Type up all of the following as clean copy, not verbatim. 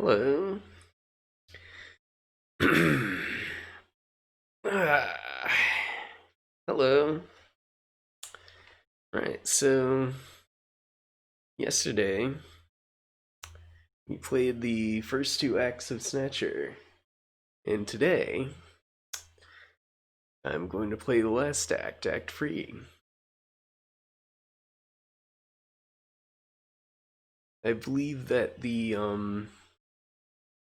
Hello. Ah, hello. Right, so yesterday we played the first two acts of Snatcher, and today I'm going to play the last act, Act 3. I believe that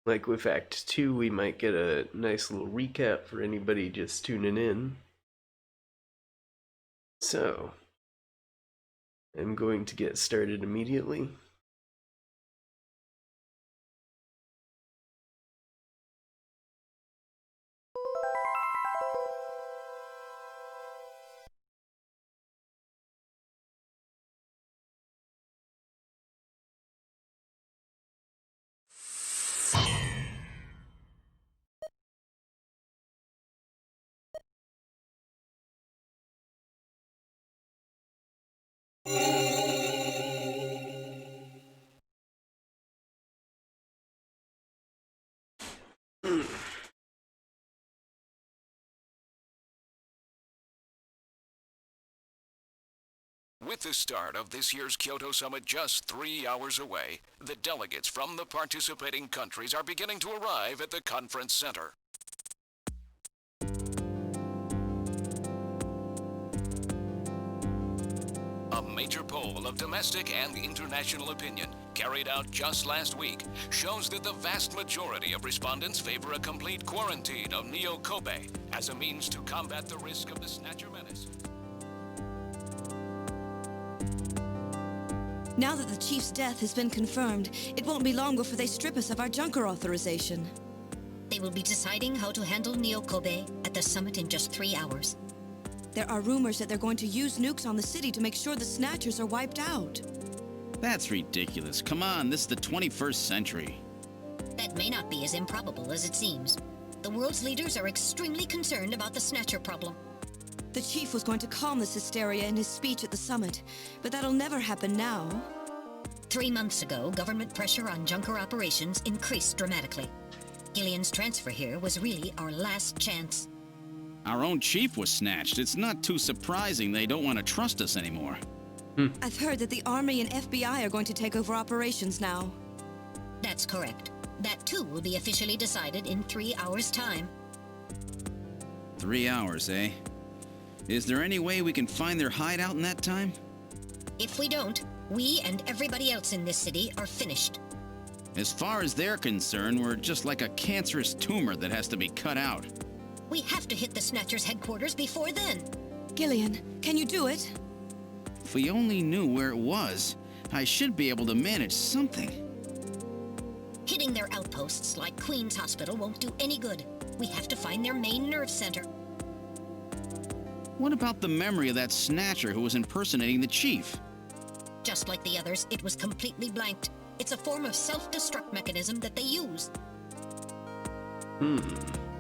like with Act 2, we might get a nice little recap for anybody just tuning in. So, I'm going to get started immediately. With the start of this year's Kyoto Summit just 3 hours away, the delegates from the participating countries are beginning to arrive at the conference center. A major poll of domestic and international opinion, carried out just last week, shows that the vast majority of respondents favor a complete quarantine of Neo Kobe as a means to combat the risk of the Snatcher menace. Now that the Chief's death has been confirmed, it won't be long before they strip us of our Junker authorization. They will be deciding how to handle Neo Kobe at the summit in just 3 hours. There are rumors that they're going to use nukes on the city to make sure the Snatchers are wiped out. That's ridiculous. Come on, this is the 21st century. That may not be as improbable as it seems. The world's leaders are extremely concerned about the Snatcher problem. The Chief was going to calm this hysteria in his speech at the summit, but that'll never happen now. 3 months ago, government pressure on Junker operations increased dramatically. Gillian's transfer here was really our last chance. Our own chief was snatched. It's not too surprising they don't want to trust us anymore. I've heard that the Army and FBI are going to take over operations now. That's correct. That too will be officially decided in 3 hours' time. 3 hours, eh? Is there any way we can find their hideout in that time? If we don't, we and everybody else in this city are finished. As far as they're concerned, we're just like a cancerous tumor that has to be cut out. We have to hit the Snatchers' headquarters before then. Gillian, can you do it? If we only knew where it was, I should be able to manage something. Hitting their outposts like Queen's Hospital won't do any good. We have to find their main nerve center. What about the memory of that Snatcher who was impersonating the chief? Just like the others, it was completely blanked. It's a form of self-destruct mechanism that they use.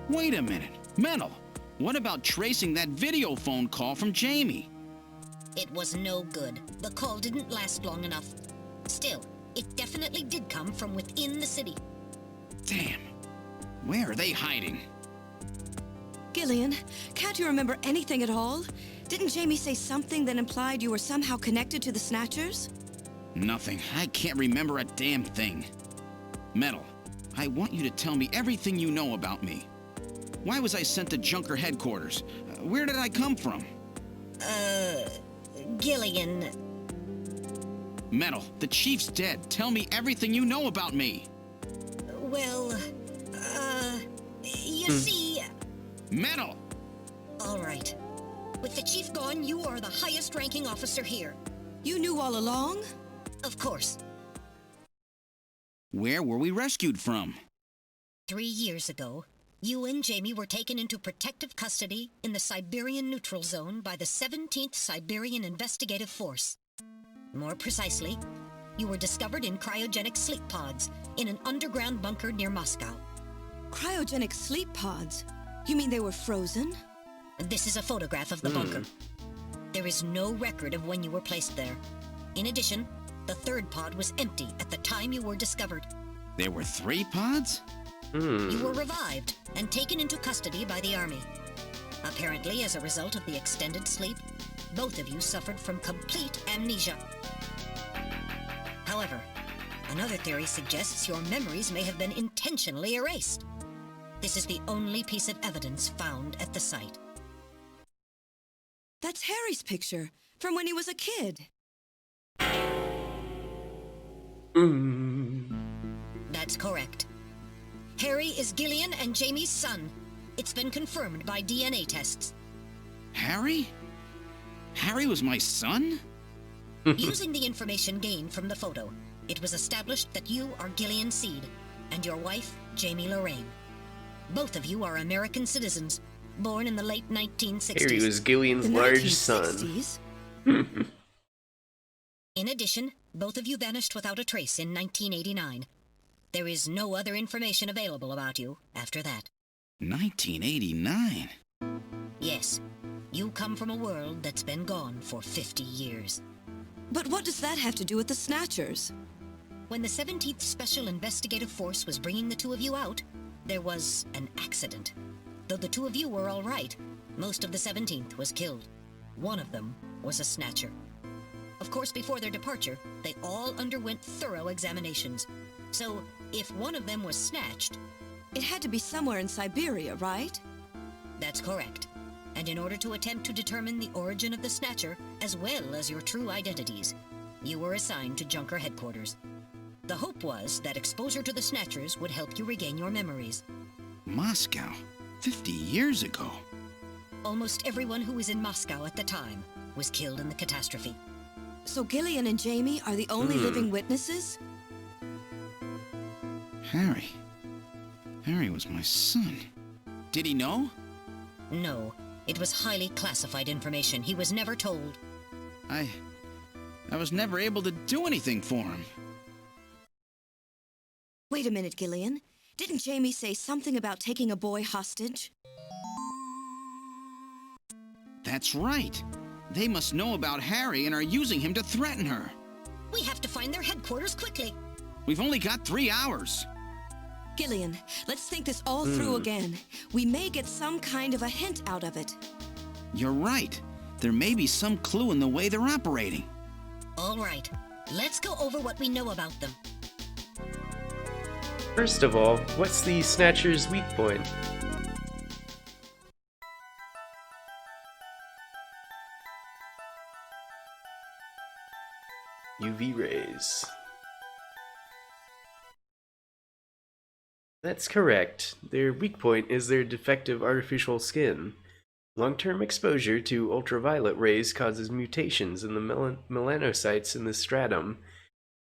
Wait a minute. Mental. What about tracing that video phone call from Jamie? It was no good. The call didn't last long enough. Still, it definitely did come from within the city. Damn. Where are they hiding? Gillian, can't you remember anything at all? Didn't Jamie say something that implied you were somehow connected to the Snatchers? Nothing. I can't remember a damn thing. Metal, I want you to tell me everything you know about me. Why was I sent to Junker headquarters? Where did I come from? Gillian. Metal, the chief's dead. Tell me everything you know about me. Well, you see... Metal! All right. With the chief gone, you are the highest-ranking officer here. You knew all along? Of course. Where were we rescued from? 3 years ago, you and Jamie were taken into protective custody in the Siberian Neutral Zone by the 17th Siberian Investigative Force. More precisely, you were discovered in cryogenic sleep pods in an underground bunker near Moscow. Cryogenic sleep pods? You mean they were frozen? This is a photograph of the bunker. There is no record of when you were placed there. In addition, the third pod was empty at the time you were discovered. There were 3 pods? You were revived and taken into custody by the Army. Apparently, as a result of the extended sleep, both of you suffered from complete amnesia. However, another theory suggests your memories may have been intentionally erased. This is the only piece of evidence found at the site. That's Harry's picture from when he was a kid. That's correct. Harry is Gillian and Jamie's son. It's been confirmed by DNA tests. Harry? Harry was my son? Using the information gained from the photo, it was established that you are Gillian Seed and your wife, Jamie Lorraine. Both of you are American citizens, born in the late 1960s. Harry was Gillian's The large son. 1960s? In addition, both of you vanished without a trace in 1989. There is no other information available about you after that. 1989? Yes, you come from a world that's been gone for 50 years. But what does that have to do with the Snatchers? When the 17th Special Investigative Force was bringing the two of you out, there was an accident. Though the two of you were all right, most of the 17th was killed. One of them was a Snatcher. Of course, before their departure, they all underwent thorough examinations. So, if one of them was snatched... It had to be somewhere in Siberia, right? That's correct. And in order to attempt to determine the origin of the Snatcher, as well as your true identities, you were assigned to Junker headquarters. The hope was that exposure to the Snatchers would help you regain your memories. Moscow? 50 years ago? Almost everyone who was in Moscow at the time was killed in the catastrophe. So Gillian and Jamie are the only living witnesses? Harry. Harry was my son. Did he know? No, it was highly classified information. He was never told. I was never able to do anything for him. Wait a minute, Gillian. Didn't Jamie say something about taking a boy hostage? That's right. They must know about Harry and are using him to threaten her. We have to find their headquarters quickly. We've only got 3 hours. Gillian, let's think this all through again. We may get some kind of a hint out of it. You're right. There may be some clue in the way they're operating. All right, let's go over what we know about them. First of all, what's the Snatcher's weak point? UV rays. That's correct. Their weak point is their defective artificial skin. Long-term exposure to ultraviolet rays causes mutations in the melanocytes in the stratum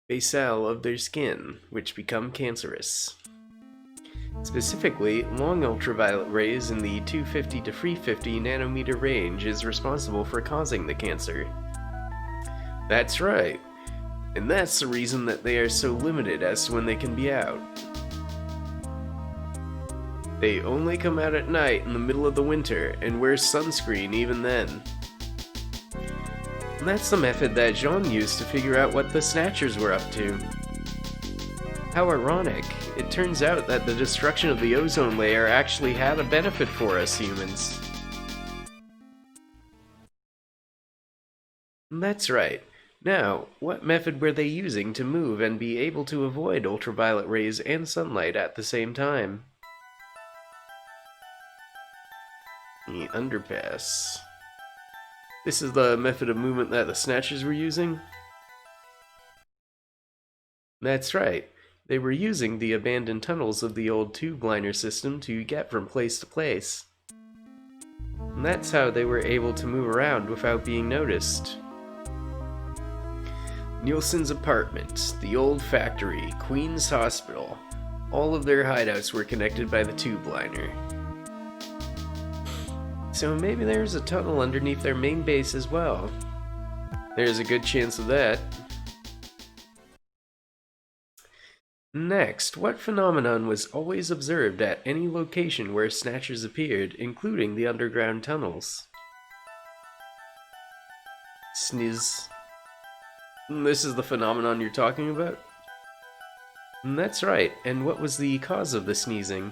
basal of their skin, which become cancerous. Specifically, long ultraviolet rays in the 250 to 350 nanometer range is responsible for causing the cancer. That's right. And that's the reason that they are so limited as to when they can be out. They only come out at night in the middle of the winter and wear sunscreen even then. And that's the method that Jean used to figure out what the Snatchers were up to. How ironic. It turns out that the destruction of the ozone layer actually had a benefit for us humans. That's right. Now, what method were they using to move and be able to avoid ultraviolet rays and sunlight at the same time? The underpass. This is the method of movement that the Snatchers were using? That's right. They were using the abandoned tunnels of the old tube liner system to get from place to place. And that's how they were able to move around without being noticed. Nielsen's apartment, the old factory, Queen's Hospital. All of their hideouts were connected by the tube liner. So maybe there's a tunnel underneath their main base as well. There's a good chance of that. Next, what phenomenon was always observed at any location where Snatchers appeared, including the underground tunnels? Sniz. This is the phenomenon you're talking about? That's right. And what was the cause of the sneezing?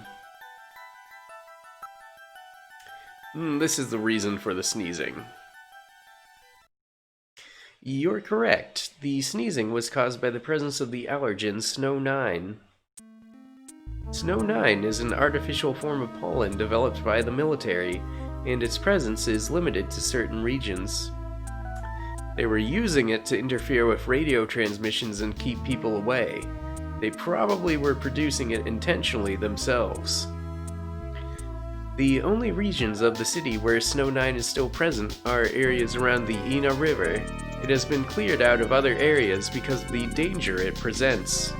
This is the reason for the sneezing. You're correct. The sneezing was caused by the presence of the allergen Snow 9. Snow 9 is an artificial form of pollen developed by the military, and its presence is limited to certain regions. They were using it to interfere with radio transmissions and keep people away. They probably were producing it intentionally themselves. The only regions of the city where Snow 9 is still present are areas around the Ina River. It has been cleared out of other areas because of the danger it presents.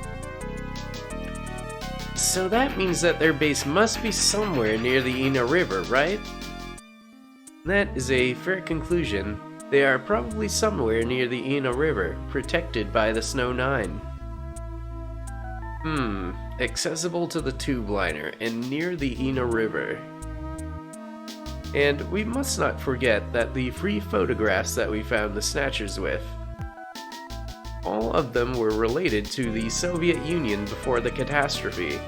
So that means that their base must be somewhere near the Ina River, right? That is a fair conclusion. They are probably somewhere near the Ina River, protected by the Snow 9. Accessible to the tube liner and near the Ina River. And we must not forget that the free photographs that we found the Snatchers with, all of them were related to the Soviet Union before the catastrophe.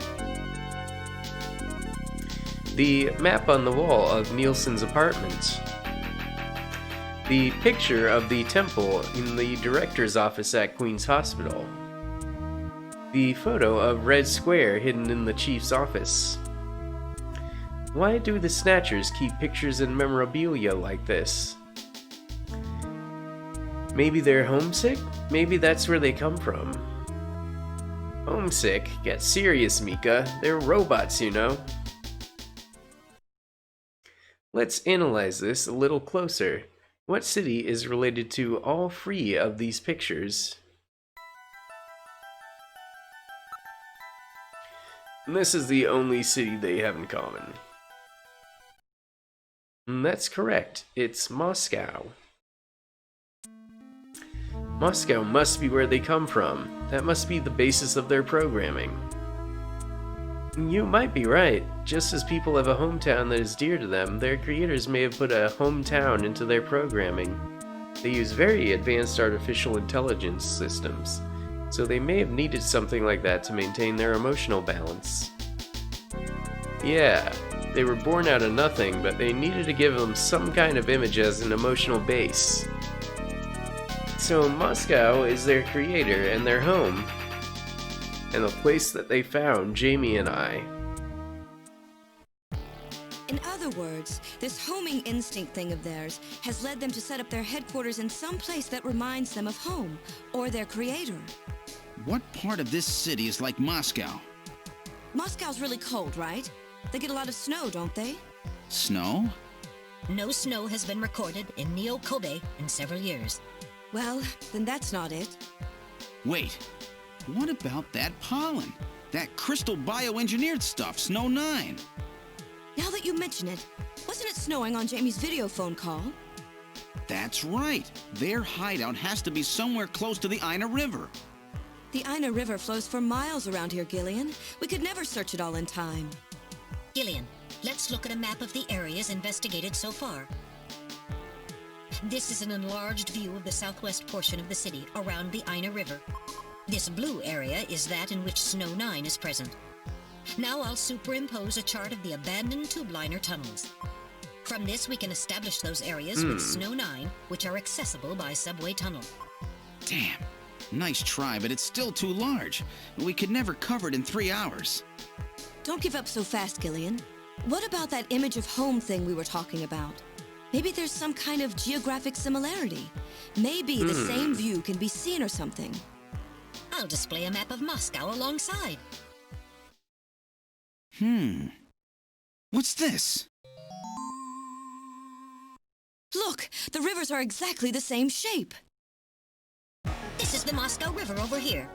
The map on the wall of Nielsen's apartment. The picture of the temple in the director's office at Queen's Hospital. The photo of Red Square hidden in the chief's office. Why do the Snatchers keep pictures and memorabilia like this? Maybe they're homesick? Maybe that's where they come from. Homesick? Get serious, Mika. They're robots, you know. Let's analyze this a little closer. What city is related to all three of these pictures? And this is the only city they have in common. That's correct. It's Moscow. Moscow must be where they come from. That must be the basis of their programming. You might be right. Just as people have a hometown that is dear to them, their creators may have put a hometown into their programming. They use very advanced artificial intelligence systems, so they may have needed something like that to maintain their emotional balance. Yeah, they were born out of nothing, but they needed to give them some kind of image as an emotional base. So Moscow is their creator and their home, and the place that they found Jamie and I. In other words, this homing instinct thing of theirs has led them to set up their headquarters in some place that reminds them of home, or their creator. What part of this city is like Moscow? Moscow's really cold, right? They get a lot of snow, don't they? Snow? No snow has been recorded in Neo-Kobe in several years. Well, then that's not it. Wait, what about that pollen? That crystal bioengineered stuff, Snow 9? Now that you mention it, wasn't it snowing on Jamie's video phone call? That's right. Their hideout has to be somewhere close to the Ina River. The Ina River flows for miles around here, Gillian. We could never search it all in time. Gillian, let's look at a map of the areas investigated so far. This is an enlarged view of the southwest portion of the city around the Ina River. This blue area is that in which Snow 9 is present. Now I'll superimpose a chart of the abandoned tube liner tunnels. From this we can establish those areas with Snow 9, which are accessible by subway tunnel. Damn. Nice try, but it's still too large. We could never cover it in 3 hours. Don't give up so fast, Gillian. What about that image of home thing we were talking about? Maybe there's some kind of geographic similarity. Maybe the same view can be seen or something. I'll display a map of Moscow alongside. What's this? Look, the rivers are exactly the same shape. This is the Moscow River over here.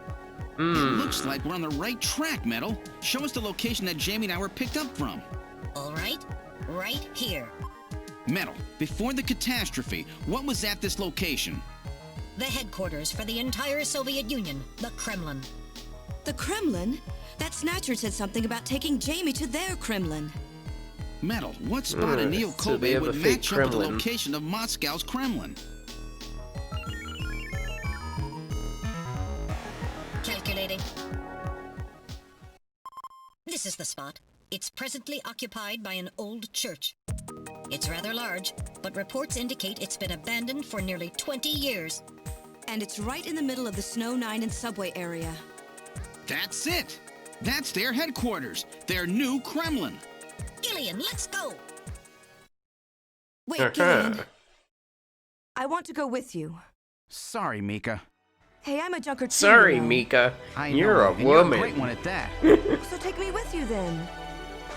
It looks like we're on the right track, Metal. Show us the location that Jamie and I were picked up from. All right, right here. Metal, before the catastrophe, what was at this location? The headquarters for the entire Soviet Union, the Kremlin. The Kremlin? That Snatcher said something about taking Jamie to their Kremlin. Metal, what spot in so Neo-Kobe they have a would fake match up with the Kremlin. location of Moscow's Kremlin? Calculating. is the spot. It's presently occupied by an old church. It's rather large, but reports indicate it's been abandoned for nearly 20 years. And it's right in the middle of the Snow 9 and subway area. That's it! That's their headquarters, their new Kremlin. Gillian, let's go! Wait, Gillian. I want to go with you. Sorry, Mika. Hey, I'm a junker too. Sorry, you know. Mika. I You're know, a and woman. You're a great one at that. So take me with you then.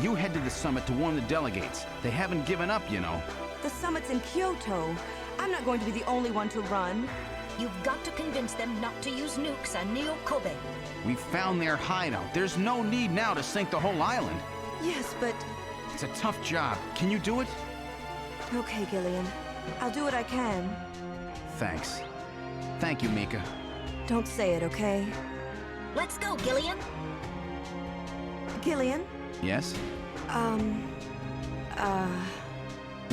You head to the summit to warn the delegates. They haven't given up, you know. The summit's in Kyoto. I'm not going to be the only one to run. You've got to convince them not to use nukes on Neo Kobe. We found their hideout. There's no need now to sink the whole island. Yes, but... It's a tough job. Can you do it? Okay, Gillian. I'll do what I can. Thanks. Thank you, Mika. Don't say it, okay? Let's go, Gillian! Gillian? Yes? What's Um,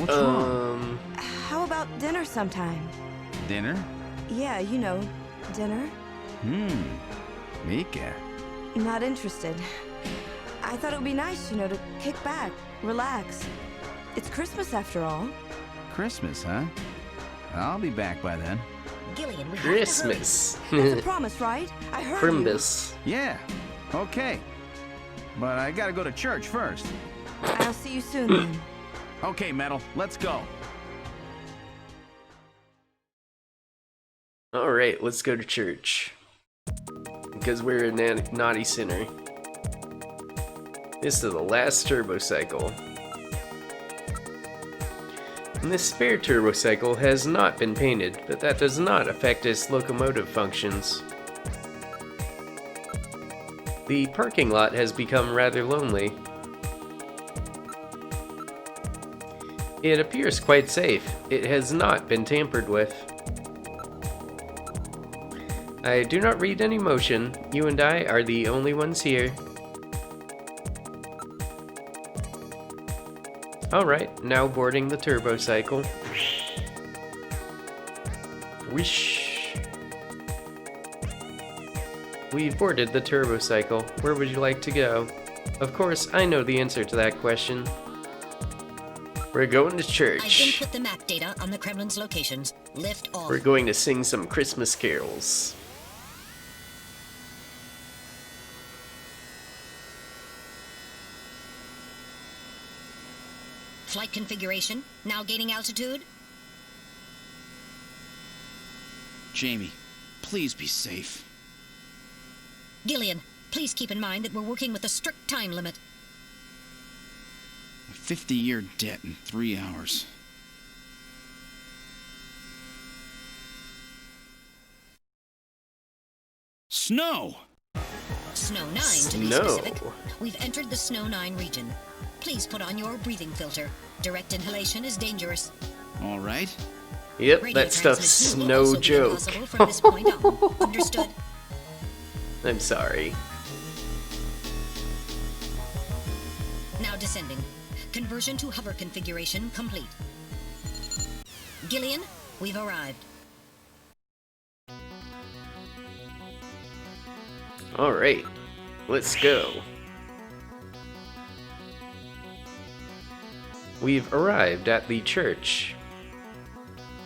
wrong? How about dinner sometime? Dinner? Yeah, you know, dinner. Mika. Not interested. I thought it would be nice, you know, to kick back, relax. It's Christmas after all. Christmas, huh? I'll be back by then. Gillian, we Christmas. That's a promise, right? I heard Crimbus. Yeah, okay. But I gotta go to church first. you. I'll see you soon then. Okay, Metal, let's go. Alright, let's go to church. Because we're a naughty sinner. This is the last turbo cycle. And this spare turbo cycle has not been painted, but that does not affect its locomotive functions. The parking lot has become rather lonely. It appears quite safe. It has not been tampered with. I do not read any motion. You and I are the only ones here. Alright, now boarding the turbo cycle. Whoosh. We've boarded the turbo cycle. Where would you like to go? Of course, I know the answer to that question. We're going to I've church. input the map data on the Kremlin's locations. Lift off. We're going to sing some Christmas carols. Flight configuration. Now gaining altitude. Jamie, please be safe. Gillian, please keep in mind that we're working with a strict time limit. A 50-year debt in 3 hours. Snow! Snow 9 to be Snow. specific. We've entered the Snow 9 region. Please put on your breathing filter. Direct inhalation is dangerous. All right. Yep, Radio that stuff's transmission will no also be joke. impossible from this point on. Understood? I'm sorry. Now descending. Conversion to hover configuration complete. Gillian, we've arrived. Alright, let's go. We've arrived at the church.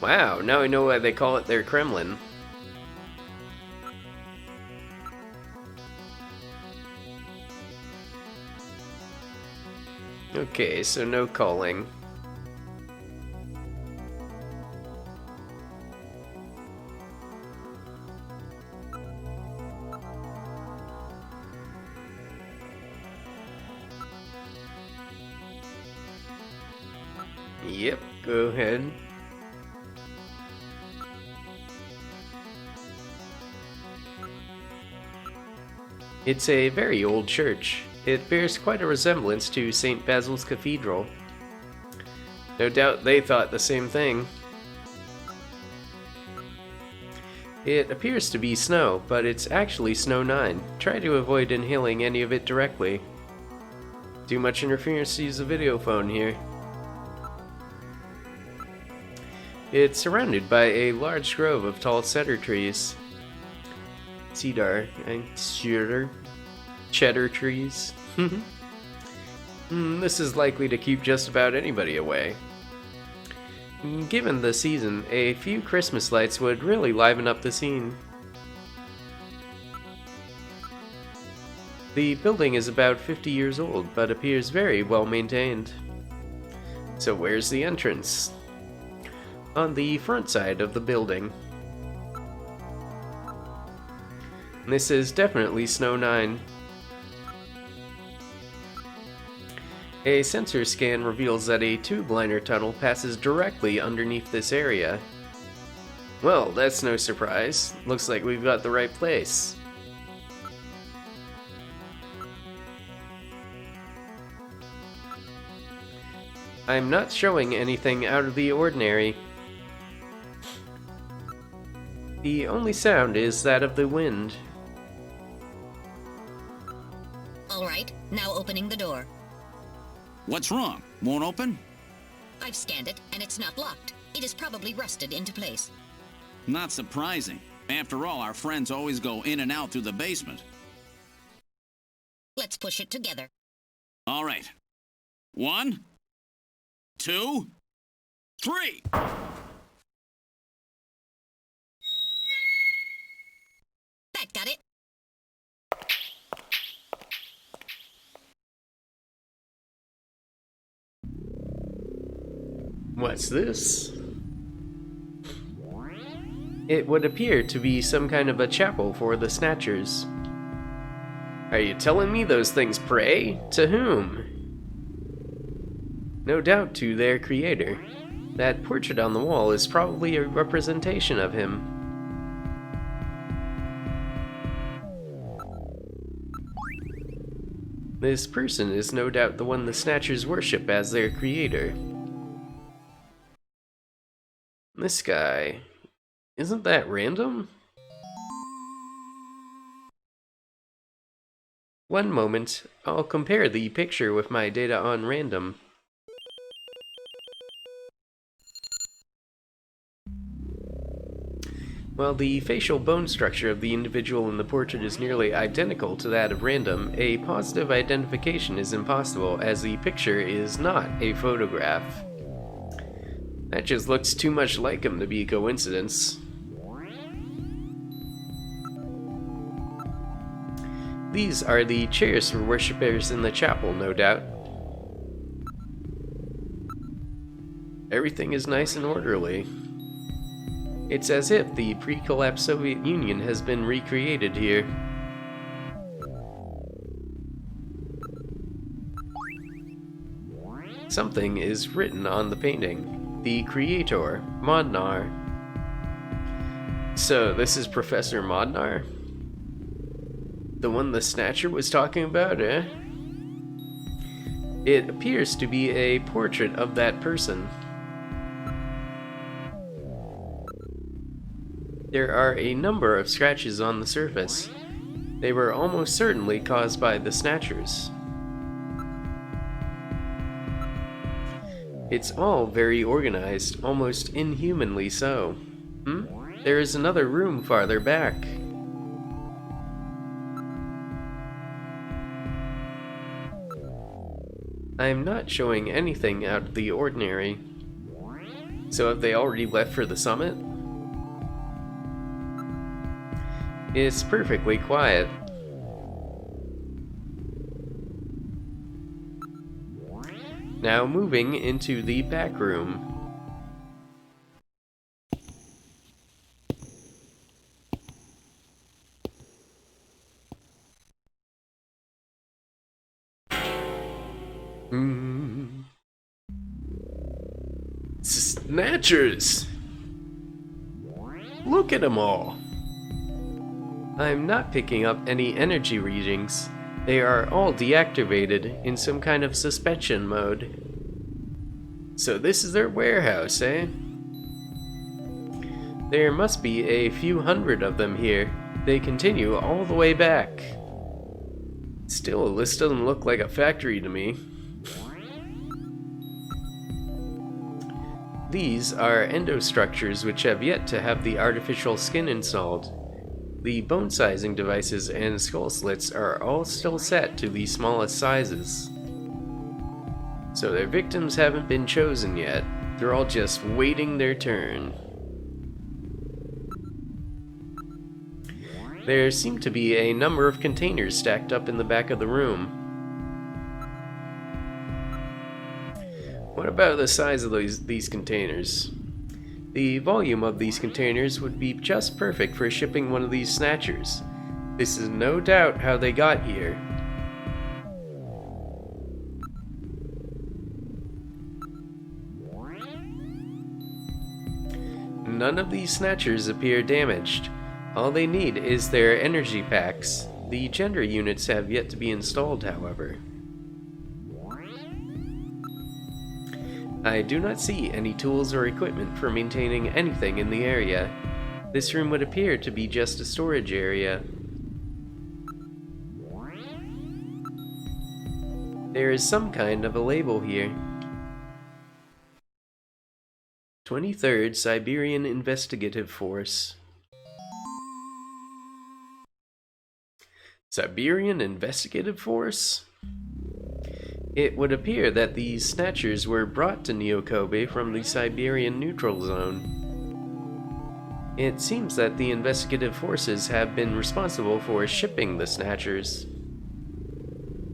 Wow, now I know why they call it their Kremlin. Okay, so no calling. Yep, go ahead. It's a very old church. It bears quite a resemblance to St. Basil's Cathedral. No doubt they thought the same thing. It appears to be snow, but it's actually Snow 9. Try to avoid inhaling any of it directly. Too much interference to use a video phone here. It's surrounded by a large grove of tall cedar trees. Cedar and cheddar trees. This is likely to keep just about anybody away. Given the season, a few Christmas lights would really liven up the scene. The building is about 50 years old, but appears very well maintained. So where's the entrance? On the front side of the building. This is definitely Snow 9. A sensor scan reveals that a tube liner tunnel passes directly underneath this area. Well, that's no surprise. Looks like we've got the right place. I'm not showing anything out of the ordinary. The only sound is that of the wind. All right, now opening the door. What's wrong? Won't open? I've scanned it, and it's not locked. It is probably rusted into place. Not surprising. After all, our friends always go in and out through the basement. Let's push it together. All right. 1, 2, 3! That got it. What's this? It would appear to be some kind of a chapel for the Snatchers. Are you telling me those things pray? To whom? No doubt to their creator. That portrait on the wall is probably a representation of him. This person is no doubt the one the Snatchers worship as their creator. This guy... isn't that random? One moment, I'll compare the picture with my data on random. While the facial bone structure of the individual in the portrait is nearly identical to that of random, a positive identification is impossible as the picture is not a photograph. That just looks too much like him to be a coincidence. These are the chairs for worshippers in the chapel, no doubt. Everything is nice and orderly. It's as if the pre-collapse Soviet Union has been recreated here. Something is written on the painting. The creator, Modnar. So, this is Professor Modnar? The one the Snatcher was talking about, eh? It appears to be a portrait of that person. There are a number of scratches on the surface. They were almost certainly caused by the Snatchers. It's all very organized, almost inhumanly so. There is another room farther back. I'm not showing anything out of the ordinary. So have they already left for the summit? It's perfectly quiet. Now moving into the back room. Snatchers! Look at them all! I'm not picking up any energy readings. They are all deactivated in some kind of suspension mode. So this is their warehouse, eh? There must be a few hundred of them here. They continue all the way back. Still, this doesn't look like a factory to me. These are endostructures which have yet to have the artificial skin installed. The bone sizing devices and skull slits are all still set to the smallest sizes. So their victims haven't been chosen yet. They're all just waiting their turn. There seem to be a number of containers stacked up in the back of the room. What about the size of these containers? The volume of these containers would be just perfect for shipping one of these Snatchers. This is no doubt how they got here. None of these Snatchers appear damaged. All they need is their energy packs. The gender units have yet to be installed, however. I do not see any tools or equipment for maintaining anything in the area. This room would appear to be just a storage area. There is some kind of a label here. 23rd Siberian Investigative Force. Siberian Investigative Force? It would appear that these Snatchers were brought to Neo Kobe from the Siberian Neutral Zone. It seems that the investigative forces have been responsible for shipping the Snatchers.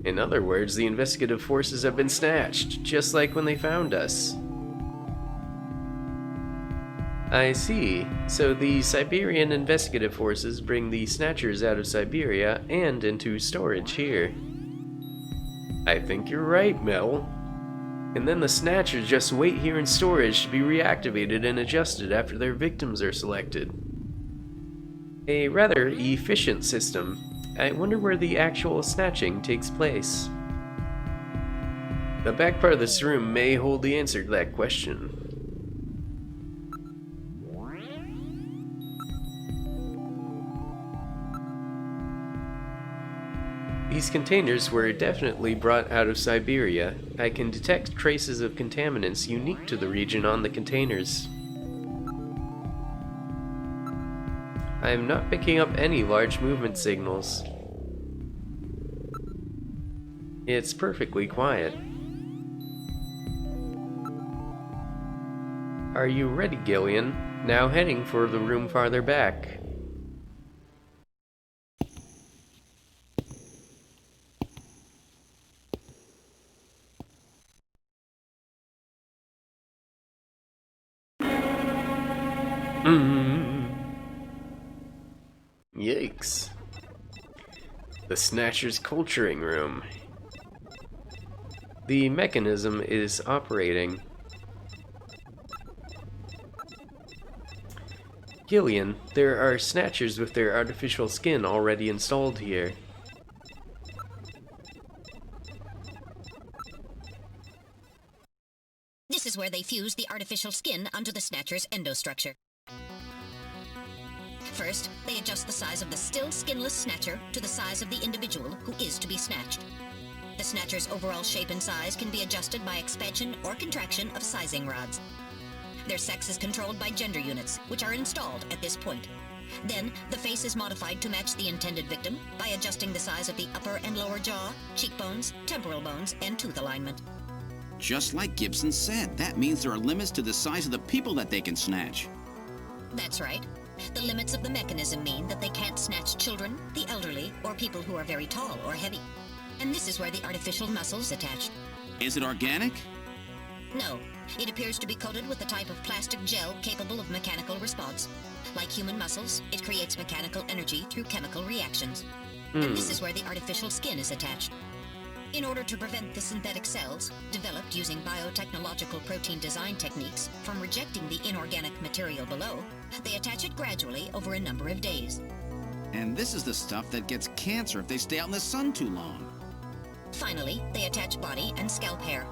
In other words, the investigative forces have been snatched, just like when they found us. I see. So the Siberian investigative forces bring the Snatchers out of Siberia and into storage here. I think you're right, Mel. And then the Snatchers just wait here in storage to be reactivated and adjusted after their victims are selected. A rather efficient system. I wonder where the actual snatching takes place. The back part of this room may hold the answer to that question. These containers were definitely brought out of Siberia. I can detect traces of contaminants unique to the region on the containers. I am not picking up any large movement signals. It's perfectly quiet. Are you ready, Gillian? Now heading for the room farther back. Yikes. The Snatcher's culturing room. The mechanism is operating. Gillian, there are Snatchers with their artificial skin already installed here. This is where they fuse the artificial skin onto the Snatcher's endostructure. First, they adjust the size of the still skinless Snatcher to the size of the individual who is to be snatched. The Snatcher's overall shape and size can be adjusted by expansion or contraction of sizing rods. Their sex is controlled by gender units, which are installed at this point. Then, the face is modified to match the intended victim by adjusting the size of the upper and lower jaw, cheekbones, temporal bones, and tooth alignment. Just like Gibson said, that means there are limits to the size of the people that they can snatch. That's right. The limits of the mechanism mean that they can't snatch children, the elderly, or people who are very tall or heavy. And this is where the artificial muscle's attached. Is it organic? No. It appears to be coated with a type of plastic gel capable of mechanical response. Like human muscles, it creates mechanical energy through chemical reactions. And this is where the artificial skin is attached. In order to prevent the synthetic cells, developed using biotechnological protein design techniques, from rejecting the inorganic material below, they attach it gradually over a number of days. And this is the stuff that gets cancer if they stay out in the sun too long. Finally, they attach body and scalp hair.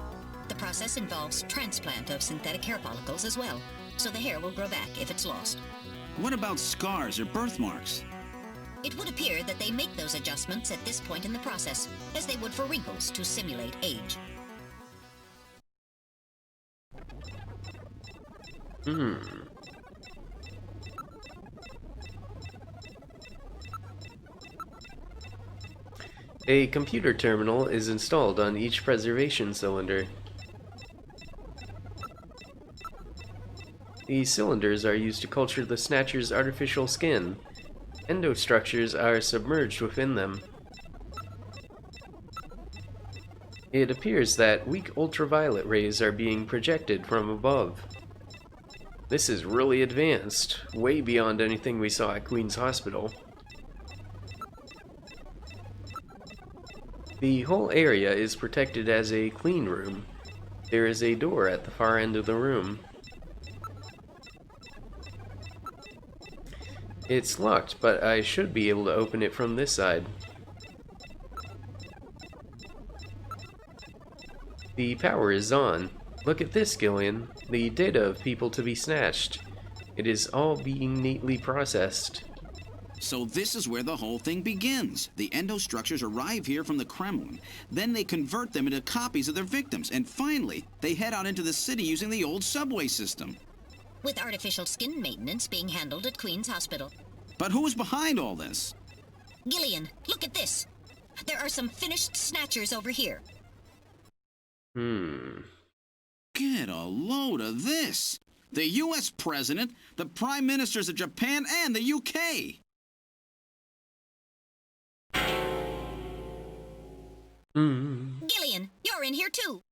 The process involves transplant of synthetic hair follicles as well, so the hair will grow back if it's lost. What about scars or birthmarks? It would appear that they make those adjustments at this point in the process, as they would for wrinkles to simulate age. A computer terminal is installed on each preservation cylinder. These cylinders are used to culture the Snatcher's artificial skin. Endostructures are submerged within them. It appears that weak ultraviolet rays are being projected from above. This is really advanced, way beyond anything we saw at Queen's Hospital. The whole area is protected as a clean room. There is a door at the far end of the room. It's locked, but I should be able to open it from this side. The power is on. Look at this, Gillian. The data of people to be snatched. It is all being neatly processed. So this is where the whole thing begins. The endostructures arrive here from the Kremlin. Then they convert them into copies of their victims. And finally, they head out into the city using the old subway system. With artificial skin maintenance being handled at Queen's Hospital. But who's behind all this? Gillian, look at this. There are some finished snatchers over here. Get a load of this. The U.S. President, the Prime Ministers of Japan, and the U.K. Gillian, you're in here too.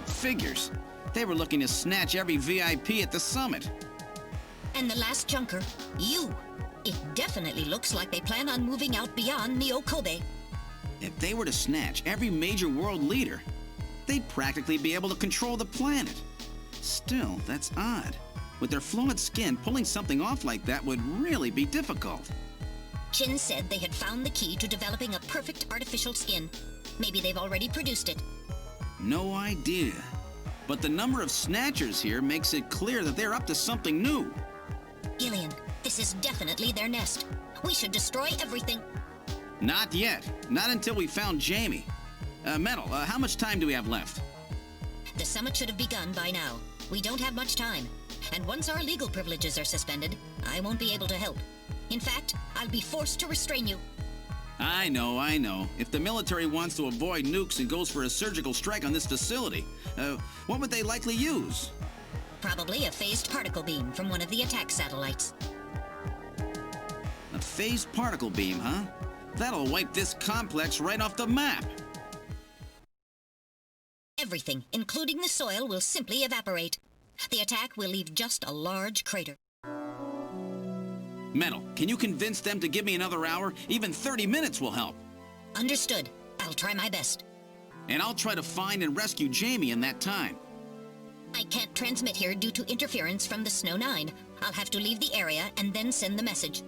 Figures. They were looking to snatch every VIP at the summit. And the last junker, you. It definitely looks like they plan on moving out beyond Neo-Kobe. If they were to snatch every major world leader, they'd practically be able to control the planet. Still, that's odd. With their flawed skin, pulling something off like that would really be difficult. Chin said they had found the key to developing a perfect artificial skin. Maybe they've already produced it. No idea. But the number of snatchers here makes it clear that they're up to something new. Gillian, this is definitely their nest. We should destroy everything. Not yet. Not until we found Jamie. Metal, how much time do we have left? The summit should have begun by now. We don't have much time. And once our legal privileges are suspended, I won't be able to help. In fact, I'll be forced to restrain you. I know. If the military wants to avoid nukes and goes for a surgical strike on this facility, what would they likely use? Probably a phased particle beam from one of the attack satellites. A phased particle beam, huh? That'll wipe this complex right off the map. Everything, including the soil, will simply evaporate. The attack will leave just a large crater. Metal, can you convince them to give me another hour? Even 30 minutes will help. Understood. I'll try my best. And I'll try to find and rescue Jamie in that time. I can't transmit here due to interference from the Snow 9. I'll have to leave the area and then send the message.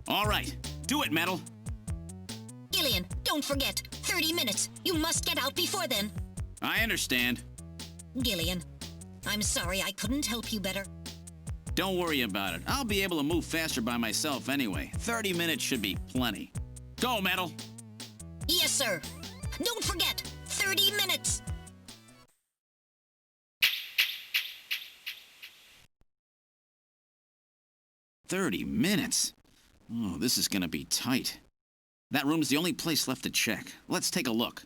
All right. Do it, Metal. Gillian, don't forget. 30 minutes. You must get out before then. I understand. Gillian, I'm sorry I couldn't help you better. Don't worry about it. I'll be able to move faster by myself anyway. 30 minutes should be plenty. Go, Metal. Yes, sir. Don't forget. 30 minutes. "30 minutes? Oh, this is gonna be tight. That room's the only place left to check. Let's take a look.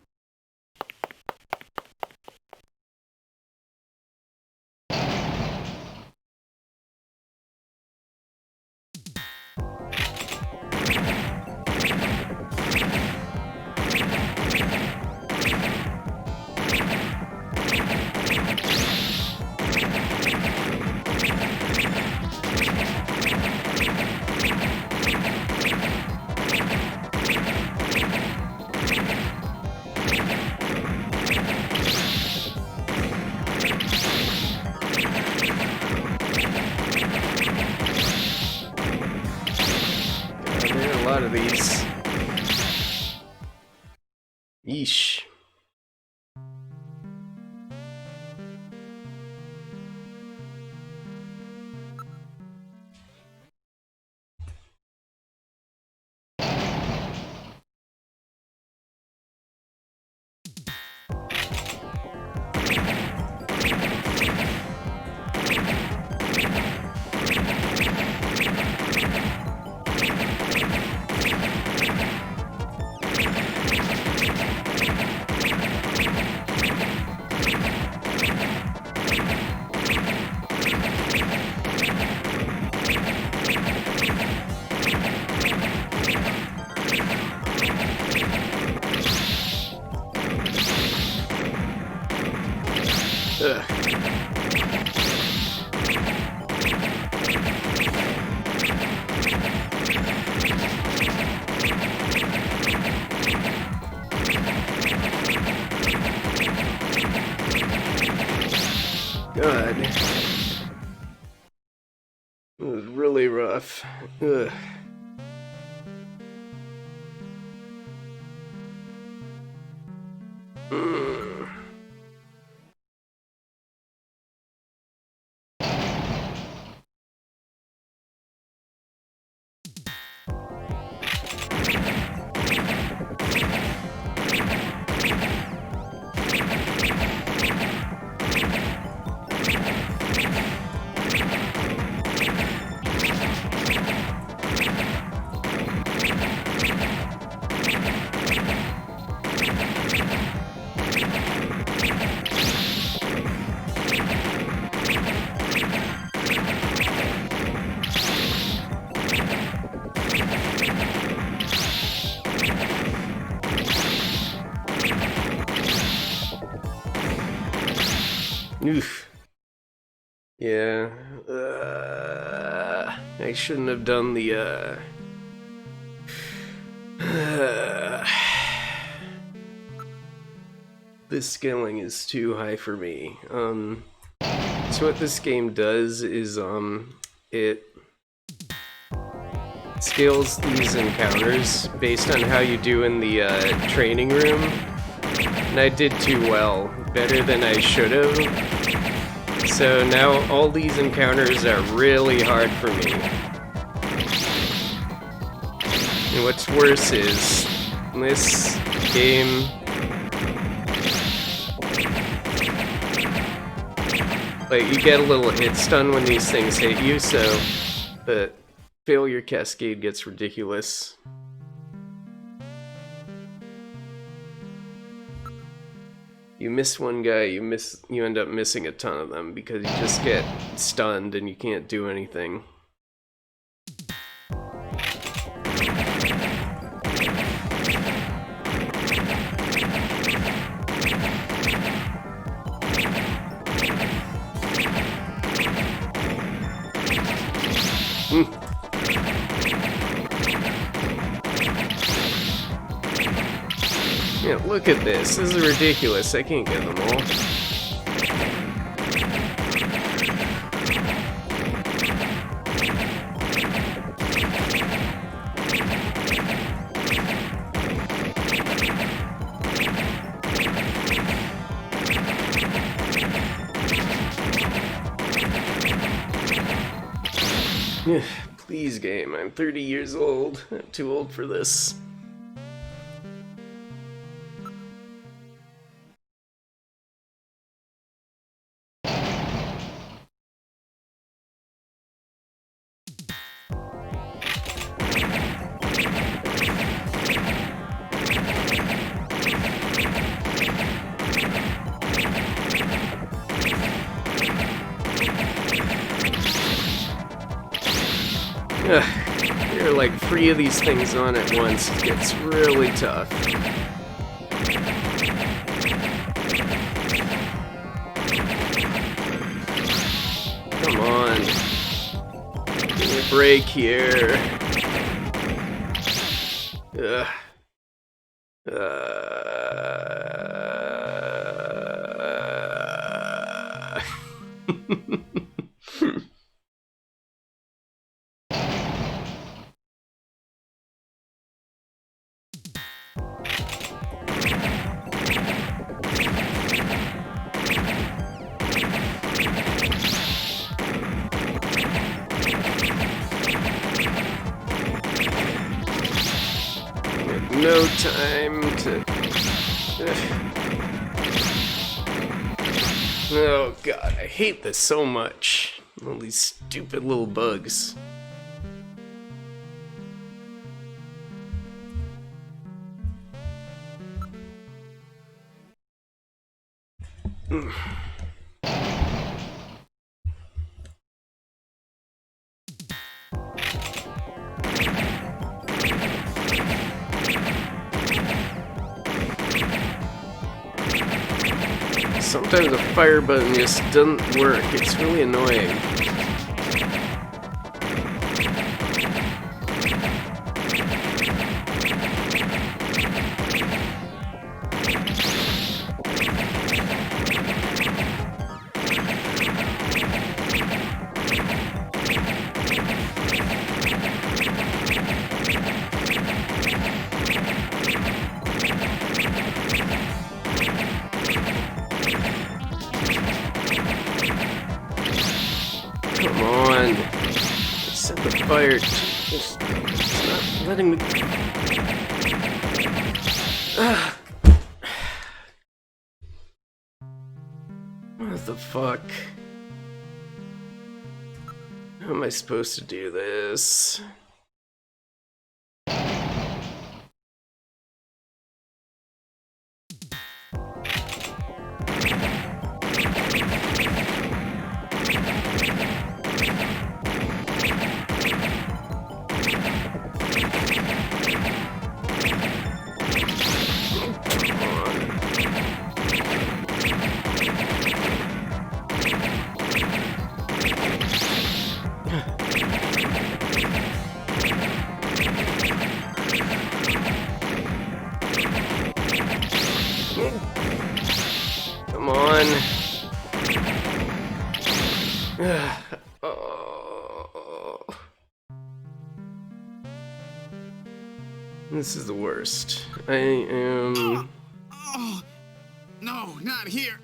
Ugh. God. It was really rough. Ugh. Oof. Yeah. I shouldn't have done the, This scaling is too high for me. So what this game does is, it scales these encounters based on how you do in the, training room. And I did too well. Better than I should have. So now all these encounters are really hard for me. And what's worse is, this game... like, you get a little hit stun when these things hit you, so the failure cascade gets ridiculous. You miss one guy, you end up missing a ton of them because you just get stunned and you can't do anything. Yeah, look at this. This is ridiculous. I can't get them all. Please, game. I'm 30 years old. I'm too old for this. There are like 3 of these things on at once. It gets really tough. Come on. Give me a break here. Ugh. No time to... Oh god, I hate this so much. All these stupid little bugs. Sometimes the fire button just doesn't work. It's really annoying. Come on. Set the fire. It's not letting me. What the fuck? How am I supposed to do this? Come on. Oh. This is the worst. I am... Oh, no, not here.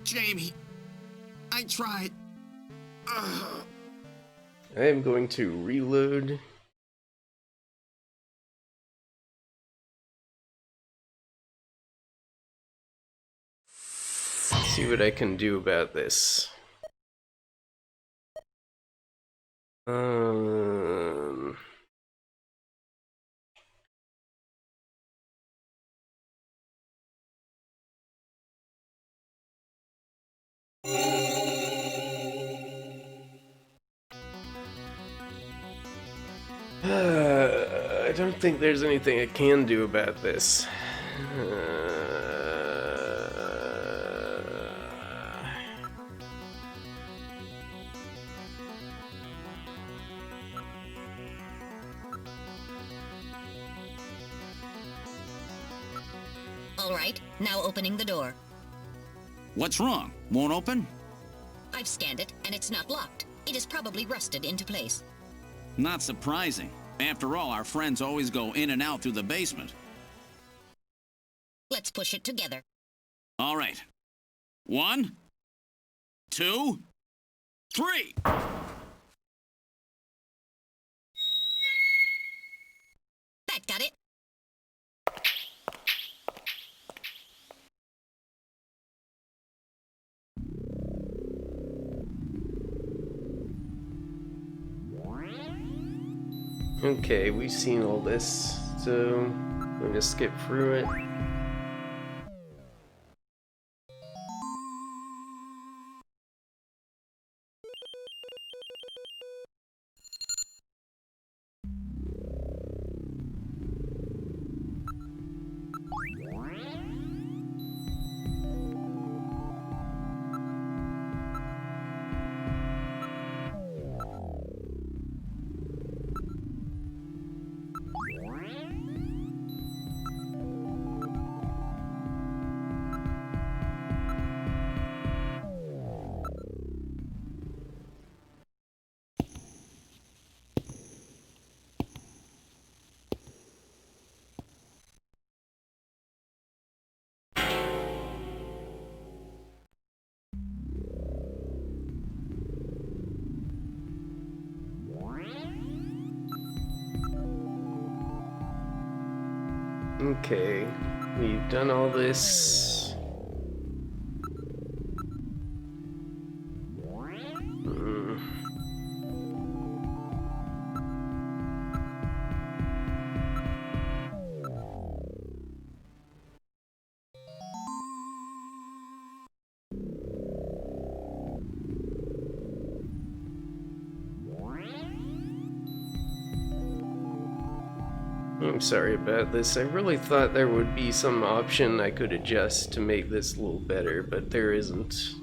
Jamie, I tried. I am going to reload. See what I can do about this. I don't think there's anything I can do about this. All right, now opening the door. What's wrong? Won't open? I've scanned it, and it's not locked. It is probably rusted into place. Not surprising. After all, our friends always go in and out through the basement. Let's push it together. All right. 1, 2, 3. That got it. Okay, we've seen all this, so I'm going to skip through it. Okay, we've done all this. I'm sorry about this. I really thought there would be some option I could adjust to make this a little better, but there isn't.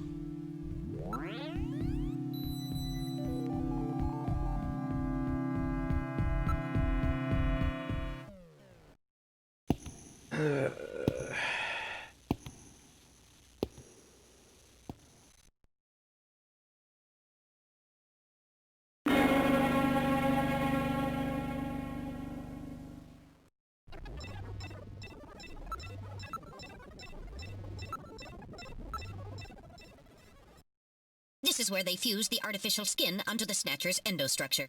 This is where they fuse the artificial skin onto the Snatcher's endostructure.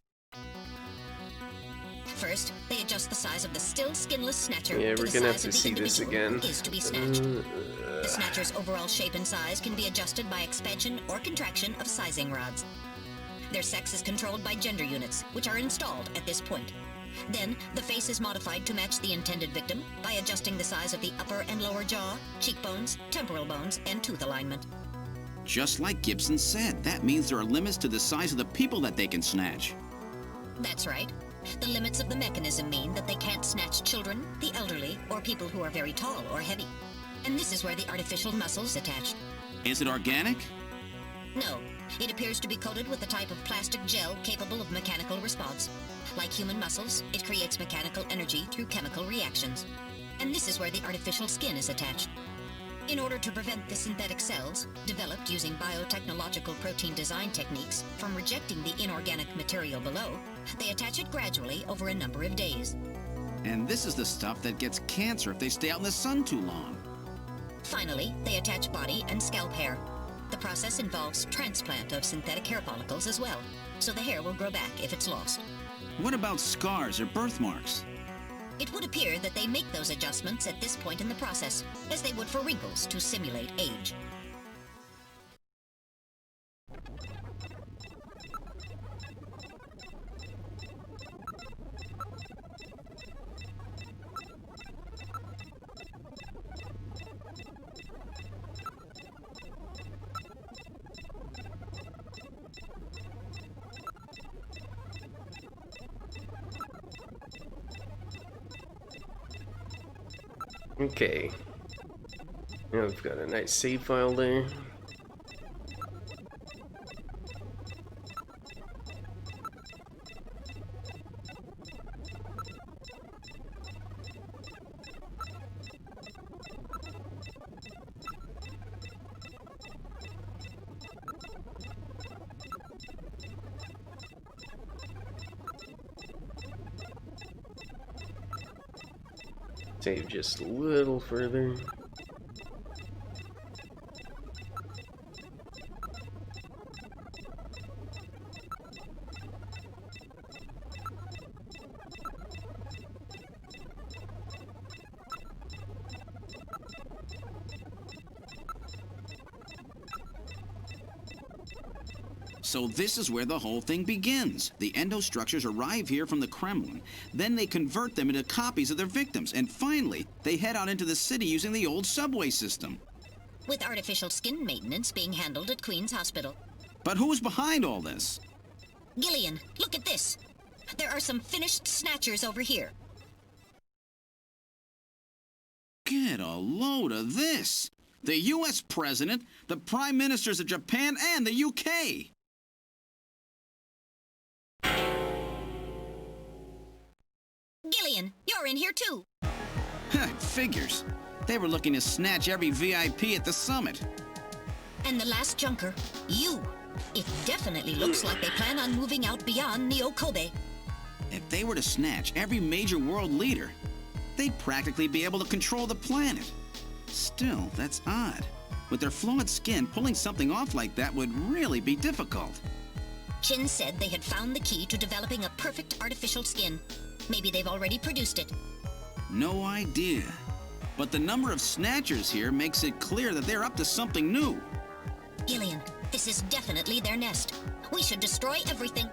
First, they adjust the size of the still skinless Snatcher Yeah, to we're the gonna have size to of the see this individual again. who is to be snatched. The Snatcher's overall shape and size can be adjusted by expansion or contraction of sizing rods. Their sex is controlled by gender units, which are installed at this point. Then, the face is modified to match the intended victim by adjusting the size of the upper and lower jaw, cheekbones, temporal bones, and tooth alignment. Just like Gibson said, that means there are limits to the size of the people that they can snatch. That's right. The limits of the mechanism mean that they can't snatch children, the elderly, or people who are very tall or heavy. And this is where the artificial muscle's attached. Is it organic? No, it appears to be coated with a type of plastic gel capable of mechanical response. Like human muscles, it creates mechanical energy through chemical reactions. And this is where the artificial skin is attached. In order to prevent the synthetic cells, developed using biotechnological protein design techniques, from rejecting the inorganic material below, they attach it gradually over a number of days. And this is the stuff that gets cancer if they stay out in the sun too long. Finally, they attach body and scalp hair. The process involves transplant of synthetic hair follicles as well, so the hair will grow back if it's lost. What about scars or birthmarks? It would appear that they make those adjustments at this point in the process, as they would for wrinkles to simulate age. Okay. Now we've got a nice save file there. Save just a little further. So this is where the whole thing begins. The endostructures arrive here from the Kremlin. Then they convert them into copies of their victims. And finally, they head out into the city using the old subway system. With artificial skin maintenance being handled at Queen's Hospital. But who's behind all this? Gillian, look at this. There are some finished Snatchers over here. Get a load of this. The U.S. President, the Prime Ministers of Japan, and the U.K. Gillian, you're in here too. Figures. They were looking to snatch every VIP at the summit. And the last junker, you. It definitely looks like they plan on moving out beyond Neo Kobe. If they were to snatch every major world leader, they'd practically be able to control the planet. Still, that's odd. With their flawed skin, pulling something off like that would really be difficult. Chin said they had found the key to developing a perfect artificial skin. Maybe they've already produced it. No idea. But the number of snatchers here makes it clear that they're up to something new. Gillian, this is definitely their nest. We should destroy everything.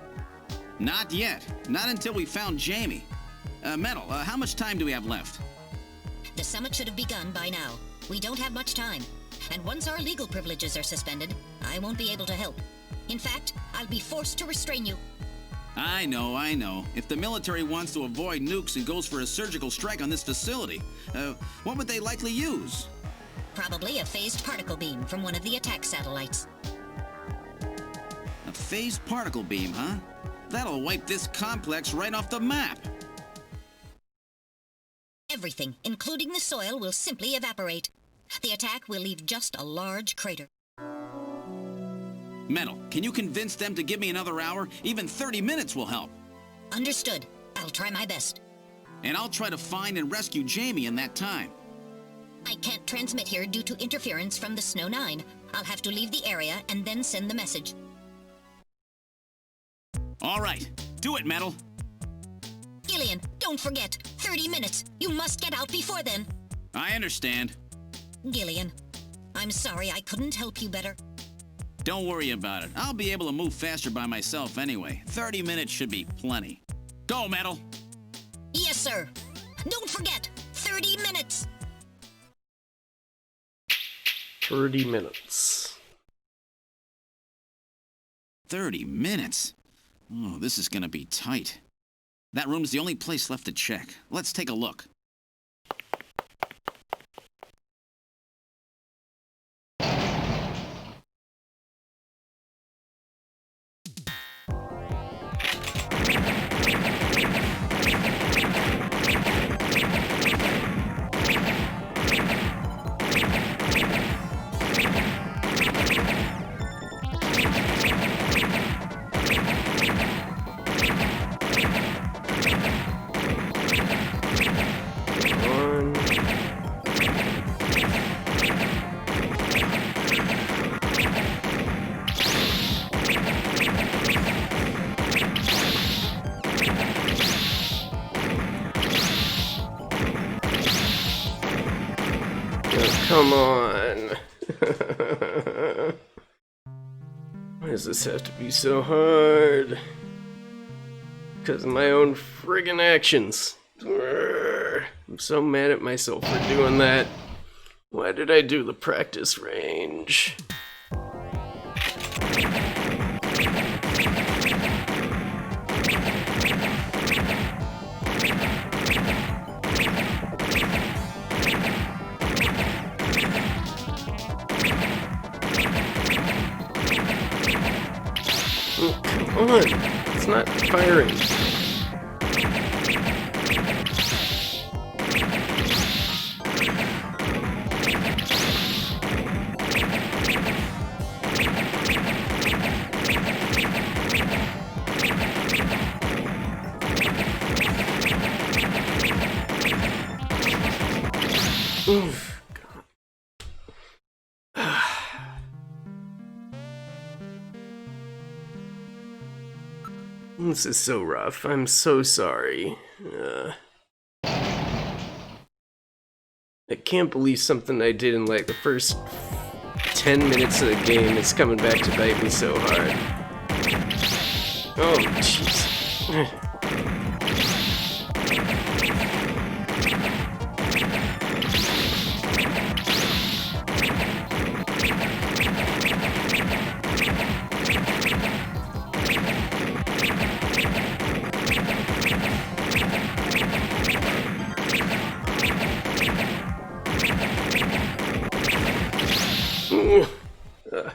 Not yet. Not until we found Jamie. Metal, how much time do we have left? The summit should have begun by now. We don't have much time. And once our legal privileges are suspended, I won't be able to help. In fact, I'll be forced to restrain you. I know. If the military wants to avoid nukes and goes for a surgical strike on this facility, what would they likely use? Probably a phased particle beam from one of the attack satellites. A phased particle beam, huh? That'll wipe this complex right off the map. Everything, including the soil, will simply evaporate. The attack will leave just a large crater. Metal, can you convince them to give me another hour? Even 30 minutes will help. Understood. I'll try my best. And I'll try to find and rescue Jamie in that time. I can't transmit here due to interference from the Snow 9. I'll have to leave the area and then send the message. All right, do it, Metal. Gillian, don't forget. 30 minutes. You must get out before then. I understand. Gillian, I'm sorry I couldn't help you better. Don't worry about it. I'll be able to move faster by myself anyway. 30 minutes should be plenty. Go, Metal! Yes, sir. Don't forget, 30 minutes. 30 minutes. 30 minutes? Oh, this is gonna be tight. That room's the only place left to check. Let's take a look. Come on. Why does this have to be so hard? Because of my own friggin' actions. I'm so mad at myself for doing that. Why did I do the practice range? Oh, come on, it's not firing. Oof. This is so rough. I'm so sorry. I can't believe something I did in like the first 10 minutes of the game is coming back to bite me so hard. Oh, jeez. God.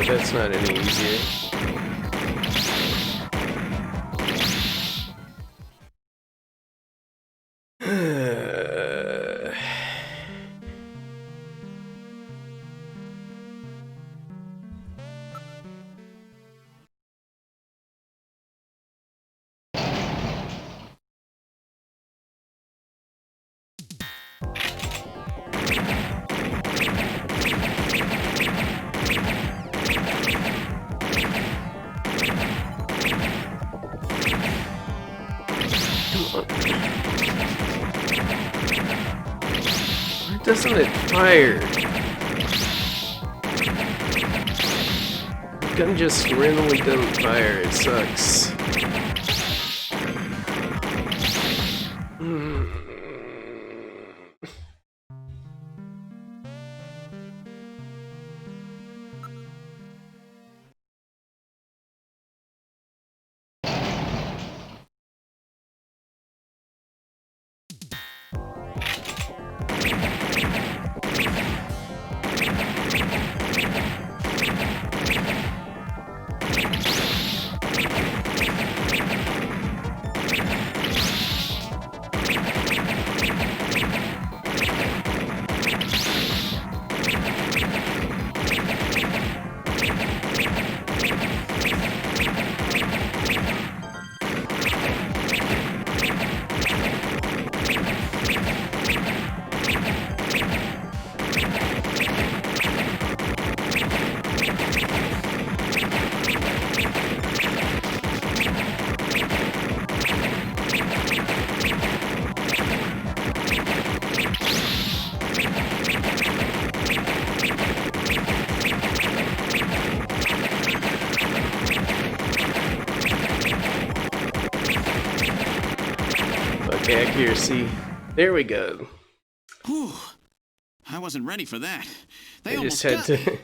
That's not any easier. doesn't it fire? The gun just randomly doesn't fire. It sucks. Accuracy. There we go. Whew. I wasn't ready for that. They I almost just had got me. to.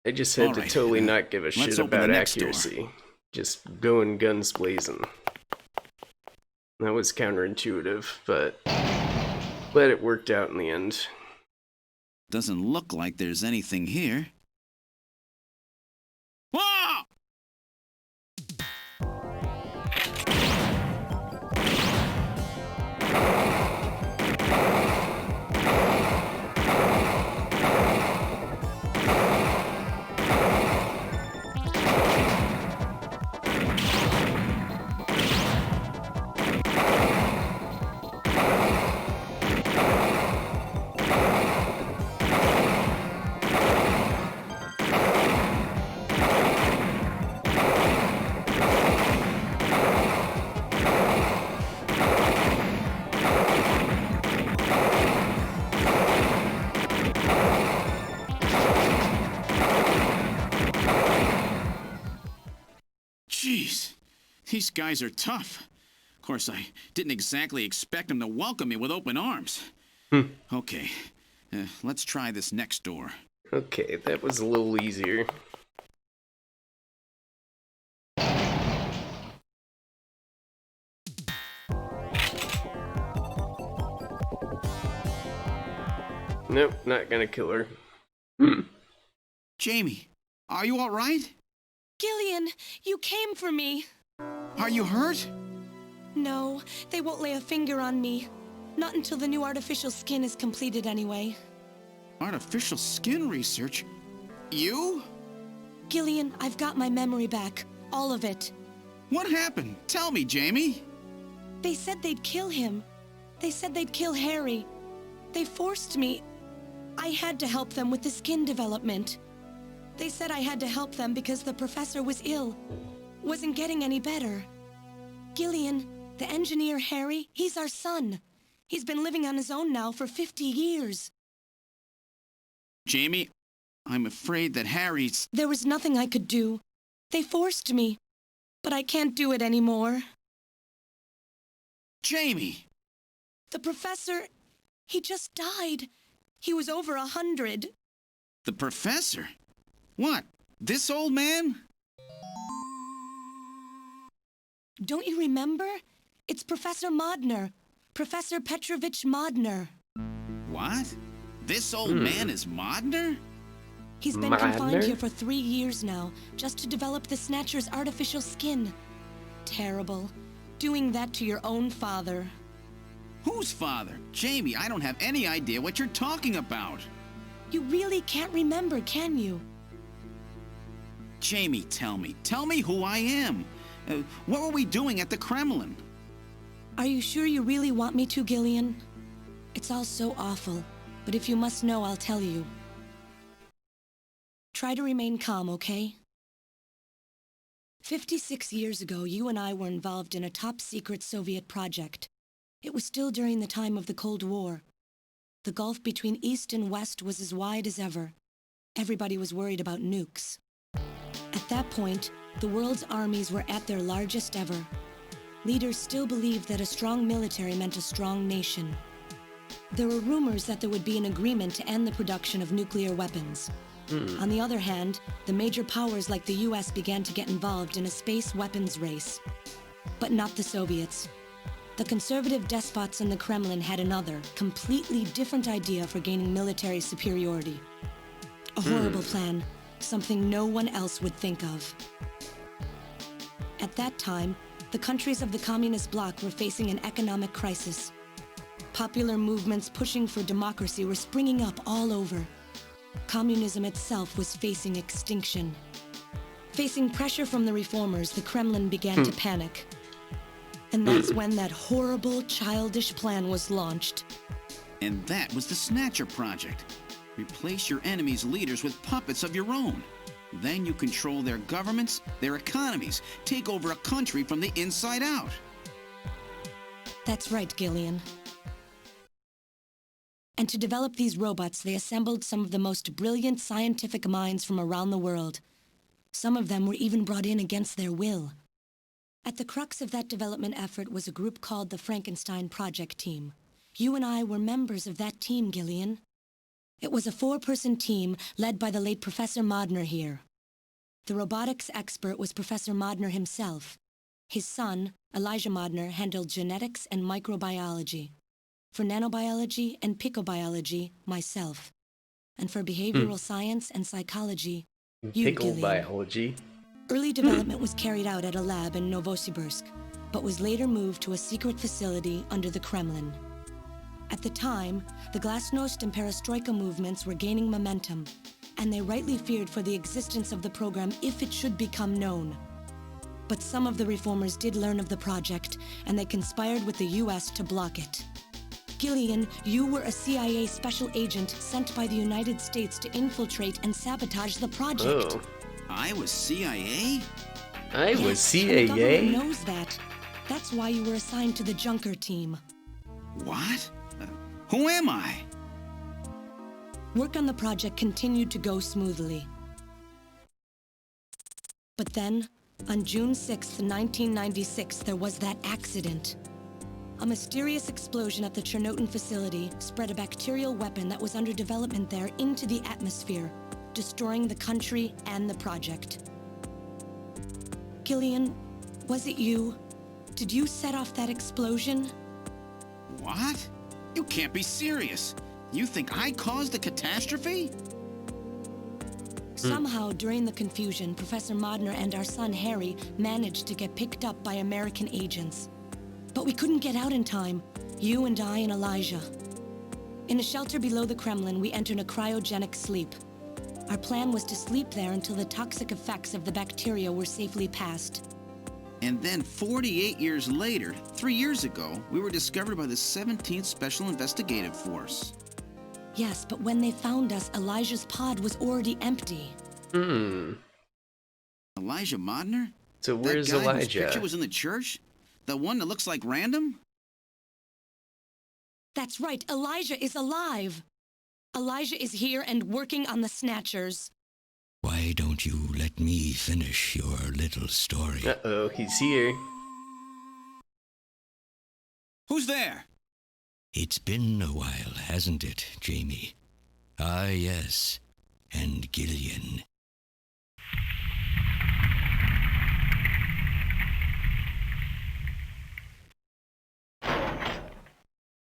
I just had to Alright, totally not give a shit open the about next accuracy. Just going guns blazing. That was counterintuitive, but it worked out in the end. Doesn't look like there's anything here. Whoa! Jeez, these guys are tough. Of course, I didn't exactly expect them to welcome me with open arms. Okay, let's try this next door. Okay, that was a little easier. Nope, not gonna kill her. Jamie, are you all right? Gillian, you came for me. Are you hurt? No, they won't lay a finger on me. Not until the new artificial skin is completed anyway. Artificial skin research? You? Gillian, I've got my memory back. All of it. What happened? Tell me, Jamie. They said they'd kill him. They said they'd kill Harry. They forced me. I had to help them with the skin development. They said I had to help them because the professor was ill. Wasn't getting any better. Gillian, the engineer Harry, he's our son. He's been living on his own now for 50 years. Jamie, I'm afraid that Harry's... There was nothing I could do. They forced me. But I can't do it anymore. Jamie! The professor, he just died. He was over 100. The professor? What? This old man? Don't you remember? It's Professor Modner. Professor Petrovich Modner. What? This old man is Modner? He's been confined here for 3 years now, just to develop the Snatcher's artificial skin. Terrible. Doing that to your own father. Whose father? Jamie, I don't have any idea what you're talking about. You really can't remember, can you? Jamie, tell me. Tell me who I am. What were we doing at the Kremlin? Are you sure you really want me to, Gillian? It's all so awful, but if you must know, I'll tell you. Try to remain calm, okay? 56 years ago, you and I were involved in a top-secret Soviet project. It was still during the time of the Cold War. The gulf between East and West was as wide as ever. Everybody was worried about nukes. At that point, the world's armies were at their largest ever. Leaders still believed that a strong military meant a strong nation. There were rumors that there would be an agreement to end the production of nuclear weapons. On the other hand, the major powers like the US began to get involved in a space weapons race. But not the Soviets. The conservative despots in the Kremlin had another, completely different idea for gaining military superiority. A horrible plan, something no one else would think of. At that time, the countries of the communist bloc were facing an economic crisis. Popular movements pushing for democracy were springing up all over. Communism itself was facing extinction. Facing pressure from the reformers, the Kremlin began to panic. And that's when that horrible, childish plan was launched. And that was the Snatcher project. Replace your enemies' leaders with puppets of your own. Then you control their governments, their economies, take over a country from the inside out. That's right, Gillian. And to develop these robots, they assembled some of the most brilliant scientific minds from around the world. Some of them were even brought in against their will. At the crux of that development effort was a group called the Frankenstein Project Team. You and I were members of that team, Gillian. It was a 4-person team led by the late Professor Modner here. The robotics expert was Professor Modner himself. His son, Elijah Modner, handled genetics and microbiology. For nanobiology and picobiology, myself. And for behavioral science and psychology, you, Pickle Gillian. biology. Early development was carried out at a lab in Novosibirsk, but was later moved to a secret facility under the Kremlin. At the time, the Glasnost and Perestroika movements were gaining momentum, and they rightly feared for the existence of the program if it should become known. But some of the reformers did learn of the project, and they conspired with the US to block it. Gillian, you were a CIA special agent sent by the United States to infiltrate and sabotage the project. Oh. I was CIA? I was And the CIA? government knows that. That's why you were assigned to the Junker team. What? Who am I? Work on the project continued to go smoothly. But then, on June 6th, 1996, there was that accident. A mysterious explosion at the Chernobyl facility spread a bacterial weapon that was under development there into the atmosphere, destroying the country and the project. Gillian, was it you? Did you set off that explosion? What? You can't be serious. You think I caused the catastrophe? Somehow, during the confusion, Professor Modner and our son Harry managed to get picked up by American agents. But we couldn't get out in time, you and I and Elijah. In a shelter below the Kremlin, we entered a cryogenic sleep. Our plan was to sleep there until the toxic effects of the bacteria were safely passed. And then 48 years later, 3 years ago, we were discovered by the 17th Special Investigative Force. Yes, but when they found us, Elijah's pod was already empty. Elijah Modner? So where's that guy whose Elijah? picture was in the church? The one that looks like Random? That's right, Elijah is alive! Elijah is here and working on the Snatchers. Why don't you let me finish your little story? Uh-oh, he's here. Who's there? It's been a while, hasn't it, Jamie? Ah, yes. And Gillian.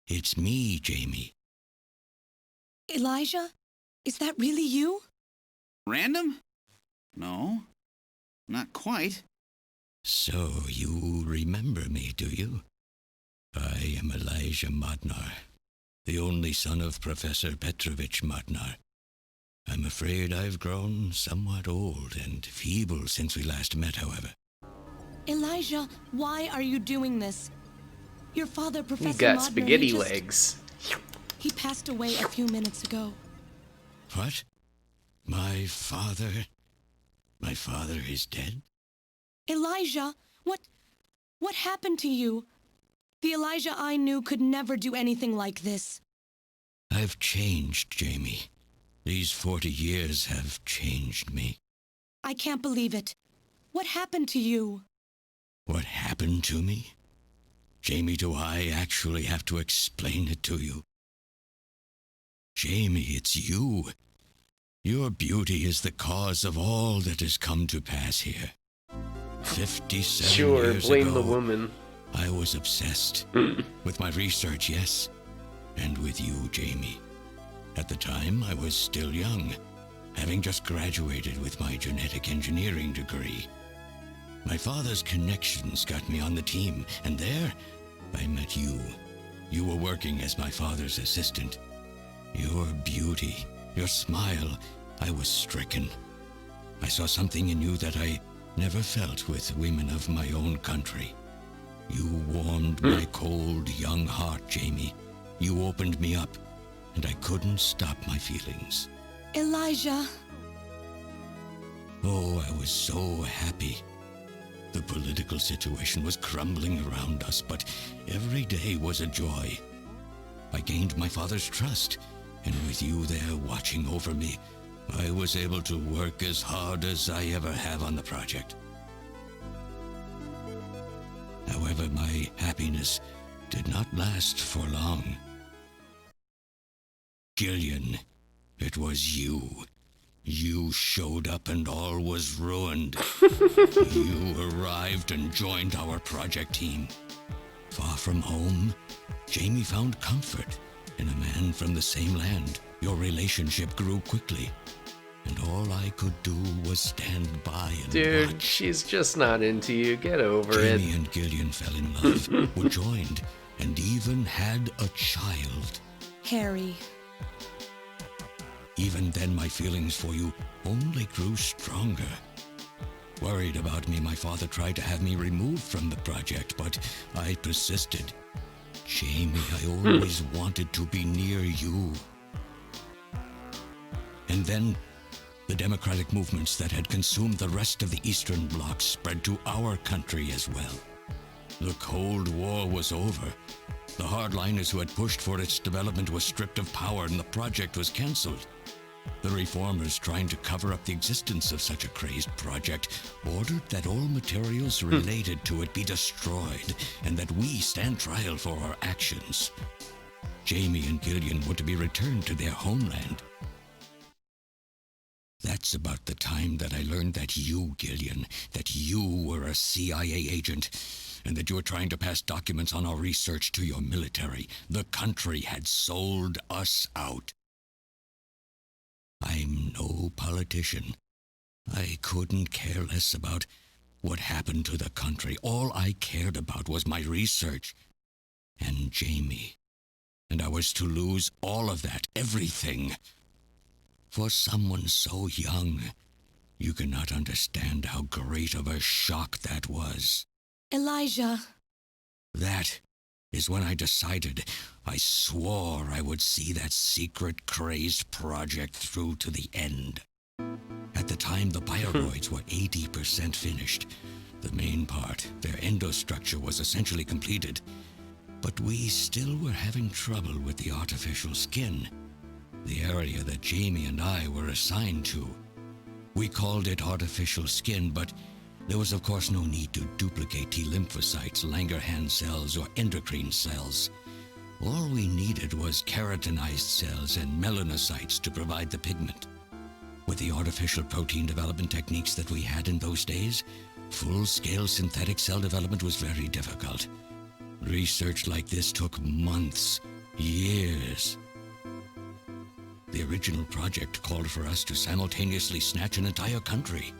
It's me, Jamie. Elijah? Is that really you? Random? No, not quite. So you remember me, do you? I am Elijah Modnar, the only son of Professor Petrovich Modnar. I'm afraid I've grown somewhat old and feeble since we last met, however. Elijah, why are you doing this? Your father, Professor He's got Modner, spaghetti legs. He passed away a few minutes ago. What? My father? My father is dead? Elijah, what happened to you? The Elijah I knew could never do anything like this. I've changed, Jamie. These 40 years have changed me. I can't believe it. What happened to you? What happened to me? Jamie, do I actually have to explain it to you? Jamie, it's you. Your beauty is the cause of all that has come to pass here. 57 Sure, years blame ago, the woman. I was obsessed with my research, yes, and with you, Jamie. At the time, I was still young, having just graduated with my genetic engineering degree. My father's connections got me on the team, and there, I met you. You were working as my father's assistant. Your beauty, your smile, I was stricken. I saw something in you that I never felt with women of my own country. You warmed my cold, young heart, Jamie. You opened me up, and I couldn't stop my feelings. Elijah. Oh, I was so happy. The political situation was crumbling around us, but every day was a joy. I gained my father's trust, and with you there watching over me, I was able to work as hard as I ever have on the project. However, my happiness did not last for long. Gillian, it was you. You showed up and all was ruined. You arrived and joined our project team. Far from home, Jamie found comfort in a man from the same land. Your relationship grew quickly, and all I could do was stand by and Dude, watch. she's just not into you. Get over Jamie it. and Gillian fell in love, were joined, and even had a child. Harry. Even then, my feelings for you only grew stronger. Worried about me, my father tried to have me removed from the project, but I persisted. Jamie, I always wanted to be near you. And then, the democratic movements that had consumed the rest of the Eastern Bloc spread to our country as well. The Cold War was over. The hardliners who had pushed for its development were stripped of power and the project was cancelled. The reformers, trying to cover up the existence of such a crazed project, ordered that all materials related to it be destroyed and that we stand trial for our actions. Jamie and Gillian were to be returned to their homeland. That's about the time that I learned that you, Gillian, that you were a CIA agent, and that you were trying to pass documents on our research to your military. The country had sold us out. I'm no politician. I couldn't care less about what happened to the country. All I cared about was my research and Jamie. And I was to lose all of that, everything. For someone so young, you cannot understand how great of a shock that was. Elijah. That is when I decided, I swore I would see that secret, crazed project through to the end. At the time, the bioroids were 80% finished. The main part, their endostructure, was essentially completed. But we still were having trouble with the artificial skin, the area that Jamie and I were assigned to. We called it artificial skin, but there was of course no need to duplicate T lymphocytes, Langerhans cells, or endocrine cells. All we needed was keratinized cells and melanocytes to provide the pigment. With the artificial protein development techniques that we had in those days, full-scale synthetic cell development was very difficult. Research like this took months, years. The original project called for us to simultaneously snatch an entire country.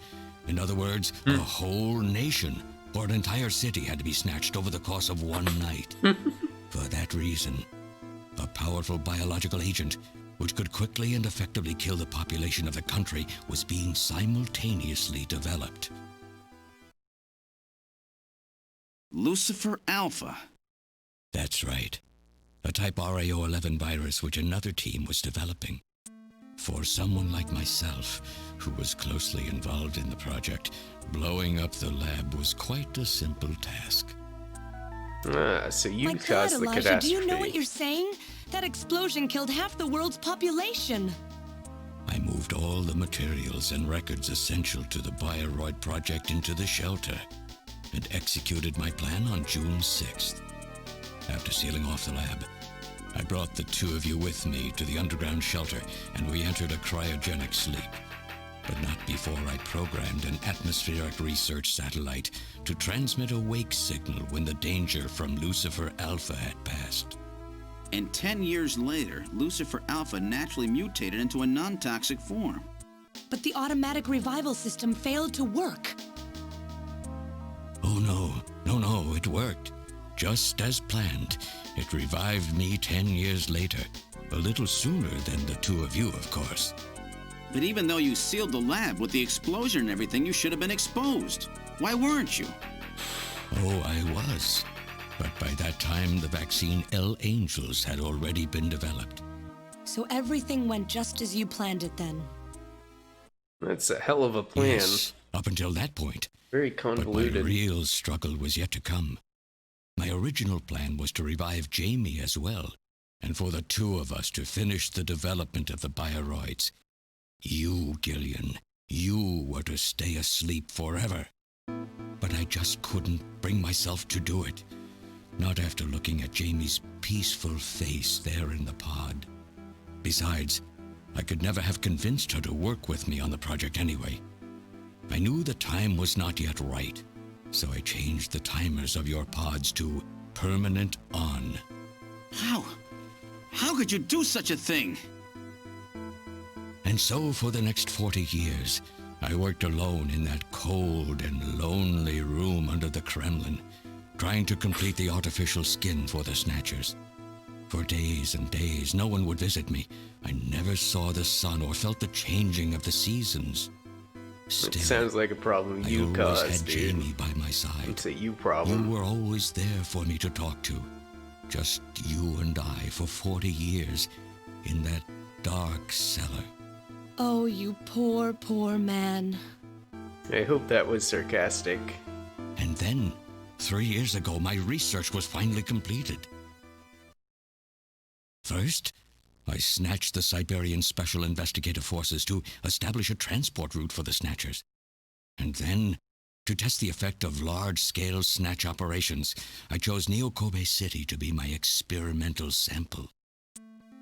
In other words, a whole nation, or an entire city, had to be snatched over the course of one night. For that reason, a powerful biological agent, which could quickly and effectively kill the population of the country, was being simultaneously developed. Lucifer Alpha. That's right. A type RAO11 virus which another team was developing. For someone like myself, who was closely involved in the project, blowing up the lab was quite a simple task. So you My God, caused the Elijah, catastrophe. do you know what you're saying? That explosion killed half the world's population. I moved all the materials and records essential to the Bioroid project into the shelter and executed my plan on June 6th. After sealing off the lab, I brought the two of you with me to the underground shelter and we entered a cryogenic sleep. But not before I programmed an atmospheric research satellite to transmit a wake signal when the danger from Lucifer Alpha had passed. And 10 years later, Lucifer Alpha naturally mutated into a non-toxic form. But the automatic revival system failed to work. Oh no, it worked. Just as planned. It revived me 10 years later. A little sooner than the two of you, of course. But even though you sealed the lab with the explosion and everything, you should have been exposed. Why weren't you? Oh, I was. But by that time, the vaccine L Angels had already been developed. So everything went just as you planned it then. That's a hell of a plan. Yes, up until that point. Very But my convoluted. real struggle was yet to come. My original plan was to revive Jamie as well, and for the two of us to finish the development of the Bioroids. You, Gillian, you were to stay asleep forever. But I just couldn't bring myself to do it. Not after looking at Jamie's peaceful face there in the pod. Besides, I could never have convinced her to work with me on the project anyway. I knew the time was not yet right, so I changed the timers of your pods to permanent on. How? How could you do such a thing? And so for the next 40 years, I worked alone in that cold and lonely room under the Kremlin, trying to complete the artificial skin for the Snatchers. For days and days, no one would visit me. I never saw the sun or felt the changing of the seasons. Still, It sounds like a problem I you always caused, had dude. Jamie by my side. It's a you You problem. were always there for me to talk to. Just you and I for 40 years in that dark cellar. Oh, you poor, poor man. I hope that was sarcastic. And then, 3 years ago, my research was finally completed. First, I snatched the Siberian Special Investigative Forces to establish a transport route for the Snatchers. And then, to test the effect of large-scale snatch operations, I chose Neo-Kobe City to be my experimental sample.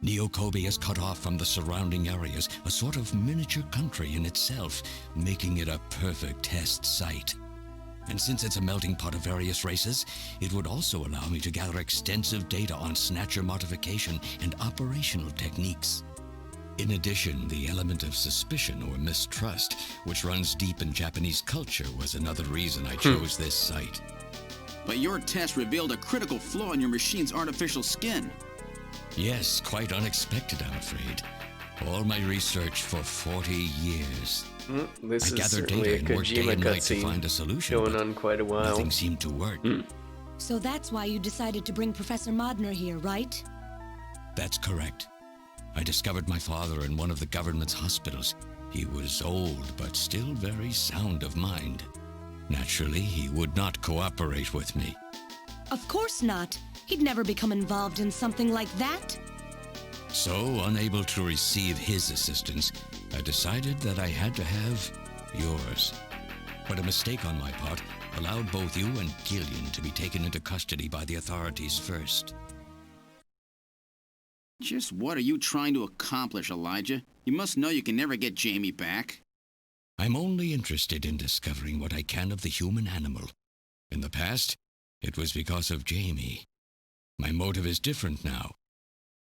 Neo-Kobe is cut off from the surrounding areas, a sort of miniature country in itself, making it a perfect test site. And since it's a melting pot of various races, it would also allow me to gather extensive data on Snatcher modification and operational techniques. In addition, the element of suspicion or mistrust, which runs deep in Japanese culture, was another reason I chose this site. But your test revealed a critical flaw in your machine's artificial skin. Yes, quite unexpected, I'm afraid. All my research for 40 years. This I is gathered certainly data a and worked day Kojima and night to cutscene find a solution, going but on quite a while. nothing seemed to work. So that's why you decided to bring Professor Modner here, right? That's correct. I discovered my father in one of the government's hospitals. He was old, but still very sound of mind. Naturally, he would not cooperate with me. Of course not. He'd never become involved in something like that. So, unable to receive his assistance, I decided that I had to have yours. But a mistake on my part allowed both you and Gillian to be taken into custody by the authorities first. Just what are you trying to accomplish, Elijah? You must know you can never get Jamie back. I'm only interested in discovering what I can of the human animal. In the past, it was because of Jamie. My motive is different now.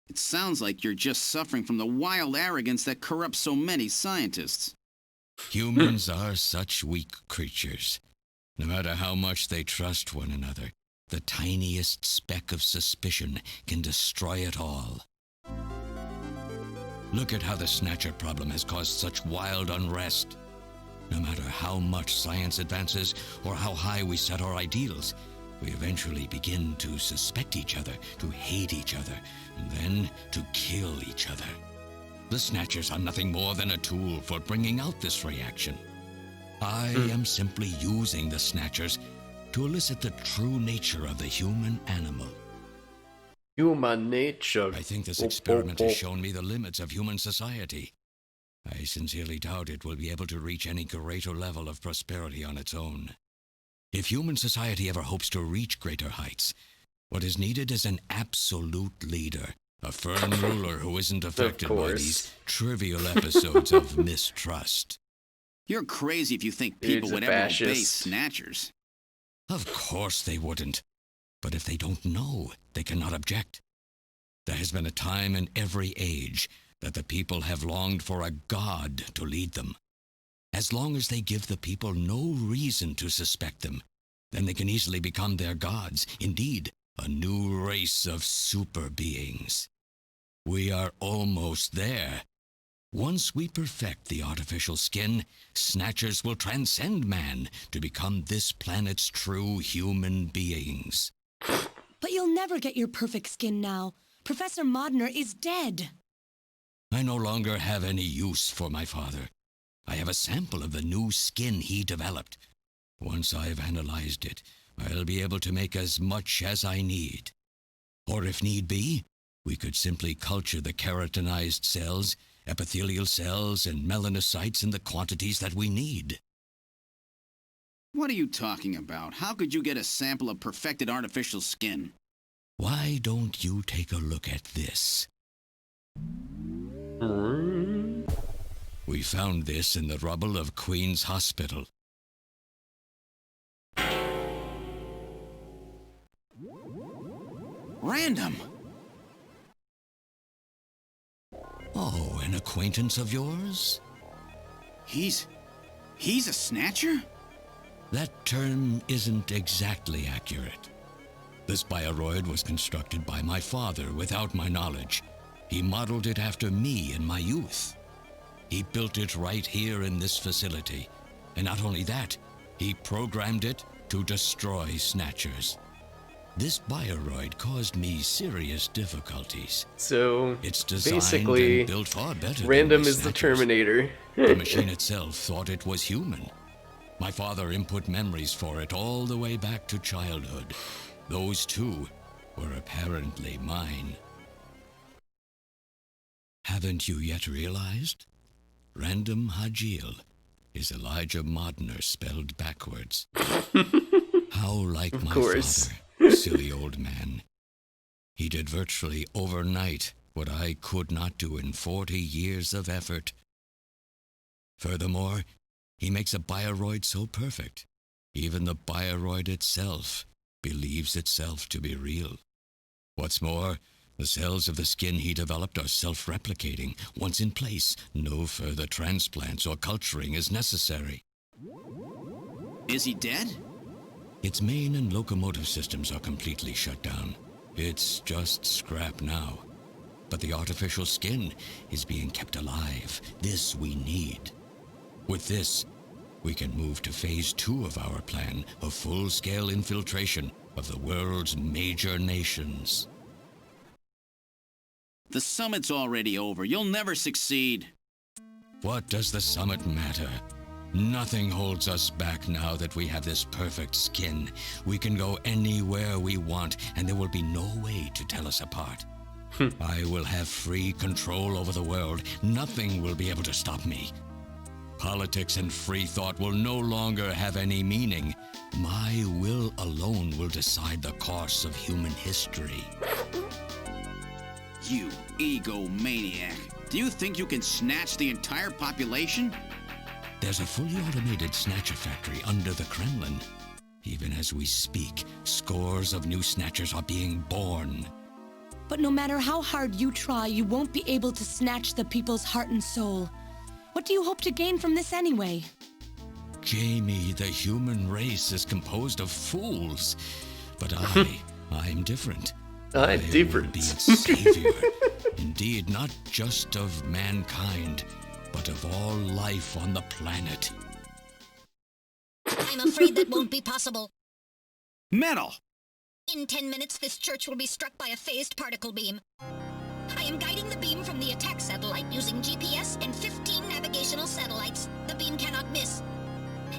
It sounds like you're just suffering from the wild arrogance that corrupts so many scientists. Humans are such weak creatures. No matter how much they trust one another, the tiniest speck of suspicion can destroy it all. Look at how the Snatcher problem has caused such wild unrest. No matter how much science advances or how high we set our ideals, we eventually begin to suspect each other, to hate each other, and then to kill each other. The Snatchers are nothing more than a tool for bringing out this reaction. I am simply using the Snatchers to elicit the true nature of the human animal. Human nature. I think this experiment has shown me the limits of human society. I sincerely doubt it will be able to reach any greater level of prosperity on its own. If human society ever hopes to reach greater heights, what is needed is an absolute leader, a firm ruler who isn't affected by these trivial episodes of mistrust. You're crazy if you think people Dude's a would ever obey fascist. Snatchers. Of course they wouldn't. But if they don't know, they cannot object. There has been a time in every age that the people have longed for a god to lead them. As long as they give the people no reason to suspect them, then they can easily become their gods, indeed, a new race of super beings. We are almost there. Once we perfect the artificial skin, Snatchers will transcend man to become this planet's true human beings. But you'll never get your perfect skin now. Professor Modner is dead. I no longer have any use for my father. I have a sample of the new skin he developed. Once I've analyzed it, I'll be able to make as much as I need. Or if need be, we could simply culture the keratinized cells, epithelial cells, and melanocytes in the quantities that we need. What are you talking about? How could you get a sample of perfected artificial skin? Why don't you take a look at this? We found this in the rubble of Queen's Hospital. Random! Oh, an acquaintance of yours? He's a Snatcher? That term isn't exactly accurate. This bioroid was constructed by my father without my knowledge. He modeled it after me in my youth. He built it right here in this facility. And not only that, he programmed it to destroy Snatchers. This bioroid caused me serious difficulties. So It's designed basically, and built far better Random than my is the Snatchers. Terminator. The machine itself thought it was human. My father input memories for it all the way back to childhood. Those too were apparently mine. Haven't you yet realized? Random Hajil is Elijah Modner spelled backwards. How like my course. father, silly old man. He did virtually overnight what I could not do in 40 years of effort. Furthermore, he makes a bioroid so perfect, even the bioroid itself believes itself to be real. What's more, the cells of the skin he developed are self-replicating. Once in place, no further transplants or culturing is necessary. Is he dead? Its main and locomotive systems are completely shut down. It's just scrap now. But the artificial skin is being kept alive. This we need. With this, we can move to phase 2 of our plan of full-scale infiltration of the world's major nations. The summit's already over. You'll never succeed. What does the summit matter? Nothing holds us back now that we have this perfect skin. We can go anywhere we want, and there will be no way to tell us apart. I will have free control over the world. Nothing will be able to stop me. Politics and free thought will no longer have any meaning. My will alone will decide the course of human history. You egomaniac. Do you think you can snatch the entire population? There's a fully automated Snatcher factory under the Kremlin. Even as we speak, scores of new Snatchers are being born. But no matter how hard you try, you won't be able to snatch the people's heart and soul. What do you hope to gain from this anyway? Jamie, the human race is composed of fools. But I'm different. I'm I different. will be its savior. Indeed, not just of mankind, but of all life on the planet. I'm afraid that won't be possible. Metal! In 10 minutes, this church will be struck by a phased particle beam. I am guiding the beam from the attack satellite using GPS and 15 navigational satellites. The beam cannot miss.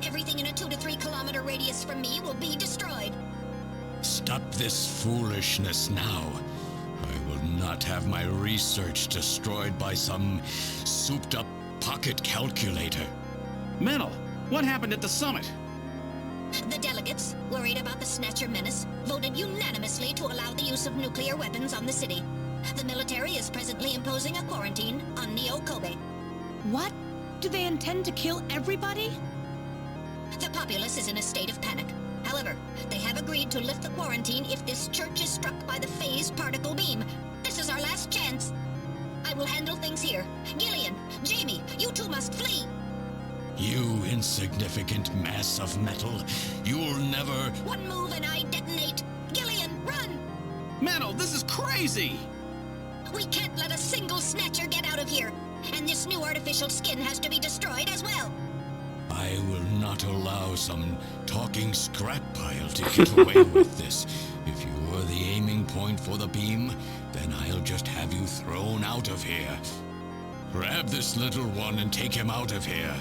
Everything in a 2 to 3 kilometer radius from me will be destroyed. Stop this foolishness now. I will not have my research destroyed by some souped-up pocket calculator. Metal, what happened at the summit? The delegates, worried about the Snatcher menace, voted unanimously to allow the use of nuclear weapons on the city. The military is presently imposing a quarantine on Neo Kobe. What? Do they intend to kill everybody? The populace is in a state of panic. However, they have agreed to lift the quarantine if this church is struck by the phased particle beam. This is our last chance. I will handle things here. Gillian, Jamie, you two must flee. You insignificant mass of metal. You'll never... One move and I detonate. Gillian, run! Metal, this is crazy! We can't let a single Snatcher get out of here. And this new artificial skin has to be destroyed as well. I will not allow some talking scrap pile to get away with this. If you're the aiming point for the beam, then I'll just have you thrown out of here. Grab this little one and take him out of here.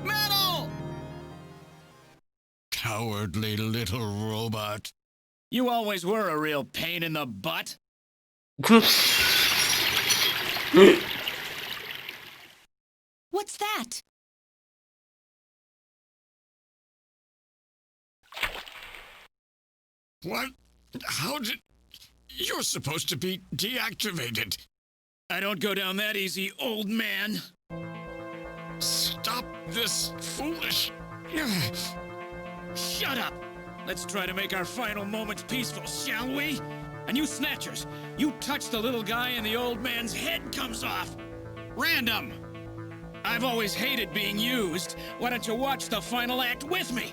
Metal! Cowardly little robot. You always were a real pain in the butt. What's that? What? How did... You're supposed to be deactivated. I don't go down that easy, old man. Stop this foolish... Shut up! Let's try to make our final moments peaceful, shall we? And you Snatchers, you touch the little guy and the old man's head comes off. Random! I've always hated being used. Why don't you watch the final act with me?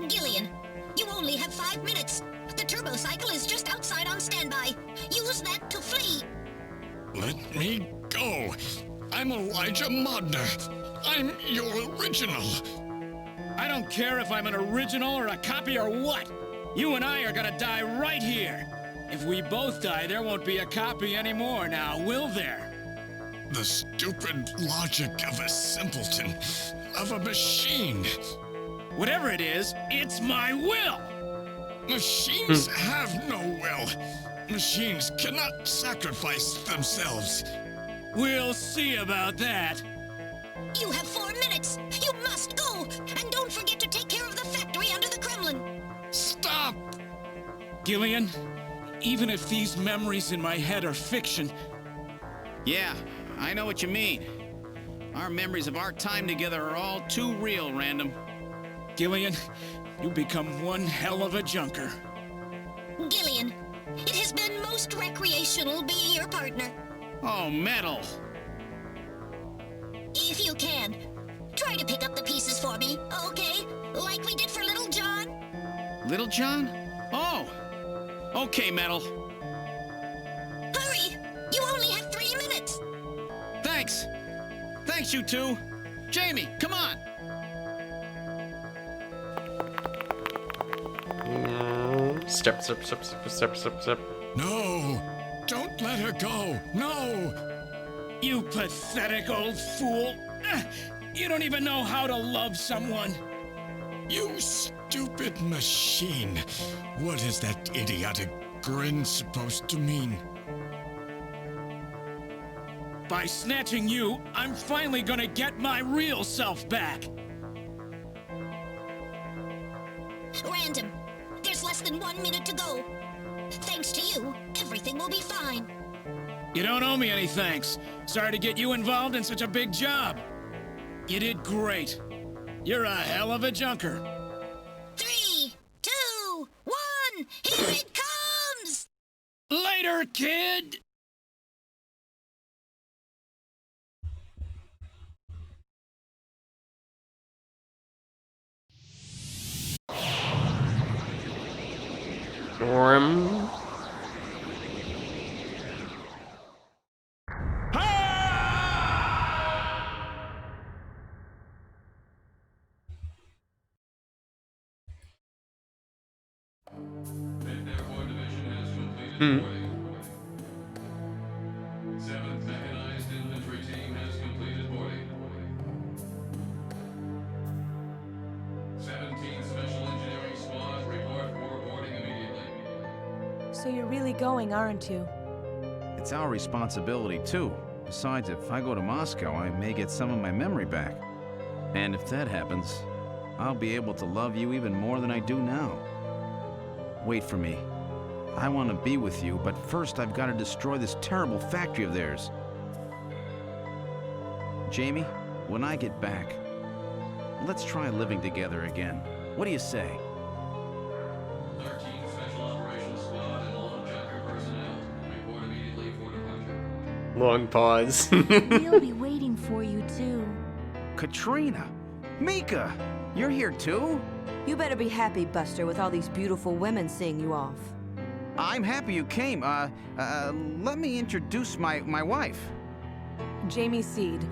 Gillian, you only have 5 minutes. The turbo cycle is just outside on standby. Use that to flee. Let me go. I'm Elijah Modner. I'm your original. I don't care if I'm an original or a copy or what. You and I are gonna die right here. If we both die, there won't be a copy anymore now, will there? The stupid logic of a simpleton, of a machine. Whatever it is, it's my will! Machines have no will. Machines cannot sacrifice themselves. We'll see about that. You have 4 minutes. You must go. And don't forget to take care of the factory under the Kremlin. Stop! Gillian, even if these memories in my head are fiction... Yeah, I know what you mean. Our memories of our time together are all too real, Random. Gillian, you become one hell of a junker. Gillian, it has been most recreational being your partner. Oh, Metal! If you can, try to pick up the pieces for me, okay? Like we did for Little John? Little John? Oh! Okay, Metal. Hurry! You only have 3 minutes! Thanks! Thanks, you two! Jamie, come on! Step, step, step, step, step, step, step. No! Don't let her go! No! You pathetic old fool! You don't even know how to love someone! You stupid machine! What is that idiotic grin supposed to mean? By snatching you, I'm finally gonna get my real self back! Random, there's less than 1 minute to go. Thanks to you, everything will be fine. You don't owe me any thanks. Sorry to get you involved in such a big job. You did great. You're a hell of a junker. 3, 2, 1, here it comes! Later, kid! Storm. Hmm. 7th Mechanized Infantry Team has completed boarding. 17th Special Engineering Squad report for boarding immediately. So you're really going, aren't you? It's our responsibility, too. Besides, if I go to Moscow, I may get some of my memory back. And if that happens, I'll be able to love you even more than I do now. Wait for me. I want to be with you, but first I've got to destroy this terrible factory of theirs. Jamie, when I get back, let's try living together again. What do you say? 13th Special Operations Squad and all Junker personnel report immediately for departure. Long pause. We'll be waiting for you, too. Katrina! Mika! You're here too? You better be happy, Buster, with all these beautiful women seeing you off. I'm happy you came. Let me introduce my wife. Jamie Seed.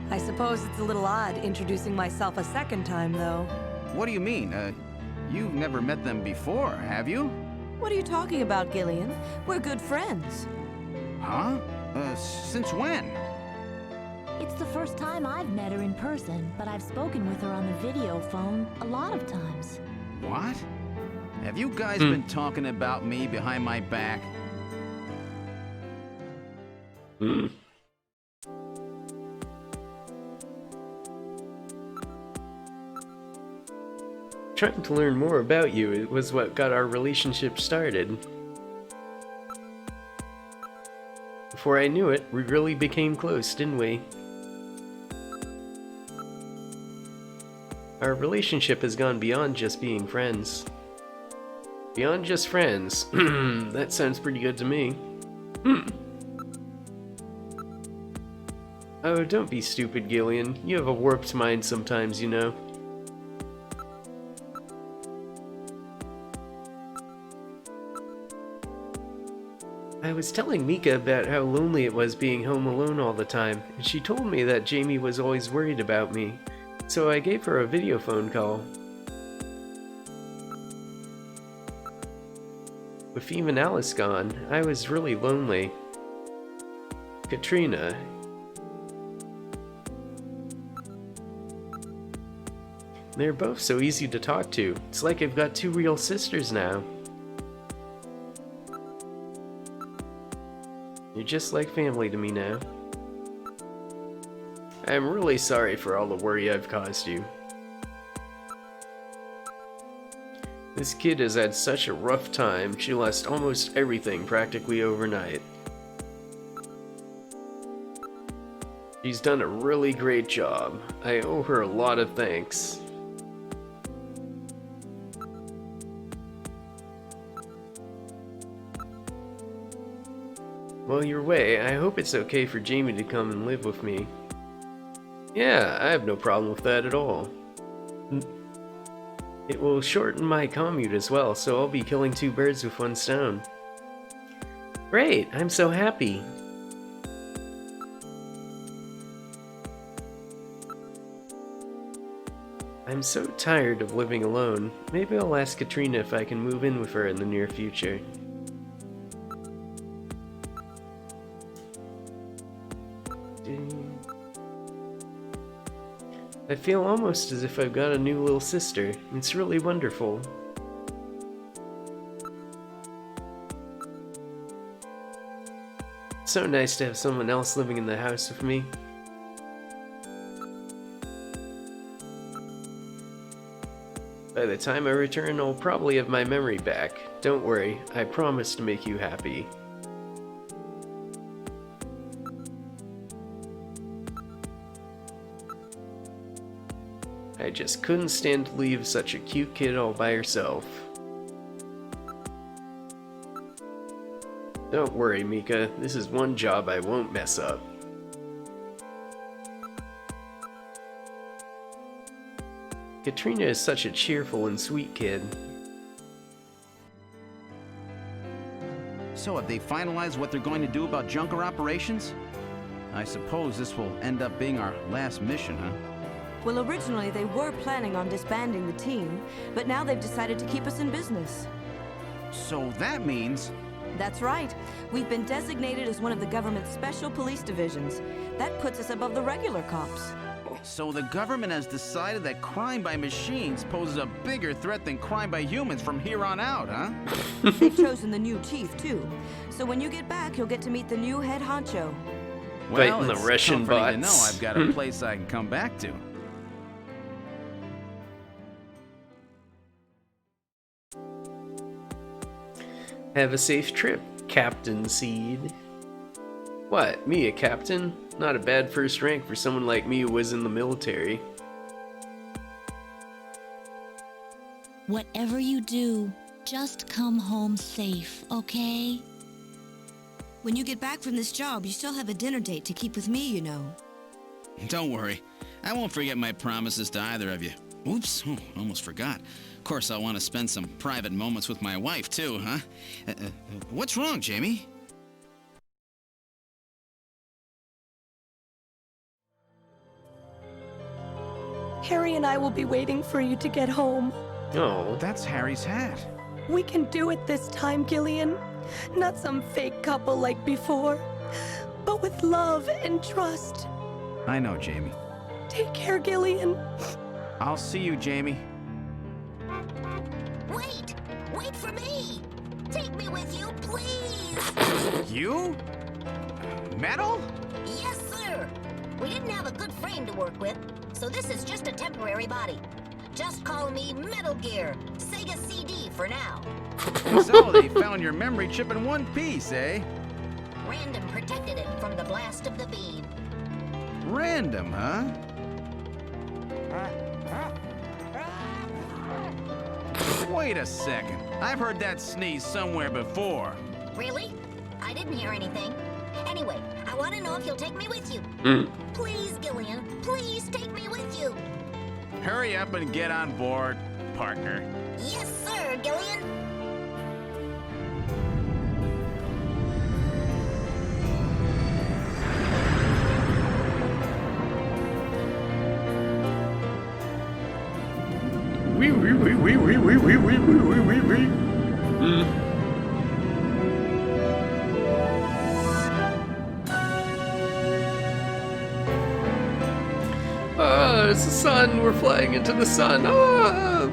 I suppose it's a little odd introducing myself a second time, though. What do you mean? You've never met them before, have you? What are you talking about, Gillian? We're good friends. Huh? Since when? It's the first time I've met her in person, but I've spoken with her on the video phone a lot of times. What? Have you guys been talking about me behind my back? Trying to learn more about you was what got our relationship started. Before I knew it, we really became close, didn't we? Our relationship has gone beyond just being friends. Beyond just friends. That sounds pretty good to me. Oh, don't be stupid, Gillian. You have a warped mind sometimes, you know. I was telling Mika about how lonely it was being home alone all the time, and she told me that Jamie was always worried about me, so I gave her a video phone call. With even Alice gone, I was really lonely. Katrina. They're both so easy to talk to. It's like I've got two real sisters now. You're just like family to me now. I'm really sorry for all the worry I've caused you. This kid has had such a rough time, she lost almost everything practically overnight. She's done a really great job. I owe her a lot of thanks. Well, your way, I hope it's okay for Jamie to come and live with me. Yeah, I have no problem with that at all. It will shorten my commute as well, so I'll be killing two birds with one stone. Great, I'm so happy. I'm so tired of living alone. Maybe I'll ask Katrina if I can move in with her in the near future. I feel almost as if I've got a new little sister. It's really wonderful. So nice to have someone else living in the house with me. By the time I return, I'll probably have my memory back. Don't worry, I promise to make you happy. I just couldn't stand to leave such a cute kid all by herself. Don't worry, Mika. This is one job I won't mess up. Katrina is such a cheerful and sweet kid. So have they finalized what they're going to do about Junker operations? I suppose this will end up being our last mission, huh? Well, originally they were planning on disbanding the team, but now they've decided to keep us in business. So that means That's right. We've been designated as one of the government's special police divisions. That puts us above the regular cops. So the government has decided that crime by machines poses a bigger threat than crime by humans from here on out, huh? They've chosen the new chief, too. So when you get back, you'll get to meet the new head honcho. Well, Fighting the it's Russian comforting to bots. know I've got a place I can come back to. Have a safe trip, Captain Seed. What, me a captain? Not a bad first rank for someone like me who was in the military. Whatever you do, just come home safe, okay? When you get back from this job, you still have a dinner date to keep with me, you know. Don't worry. I won't forget my promises to either of you. Oops, almost forgot. Of course, I'll want to spend some private moments with my wife, too, huh? What's wrong, Jamie? Harry and I will be waiting for you to get home. Oh, That's Harry's hat. We can do it this time, Gillian. Not some fake couple like before, but with love and trust. I know, Jamie. Take care, Gillian. I'll see you, Jamie. Wait! Wait for me! Take me with you, please! You? Metal? Yes, sir! We didn't have a good frame to work with, so this is just a temporary body. Just call me Metal Gear, Sega CD for now. So they found your memory chip in one piece, eh? Random protected it from the blast of the beam. Random, huh? Wait a second. I've heard that sneeze somewhere before. Really? I didn't hear anything. Anyway, I want to know if you'll take me with you. Please, Gillian, please take me with you. Hurry up and get on board, partner. Yes, sir, Gillian. Ah, it's the sun. We're flying into the sun. Ah,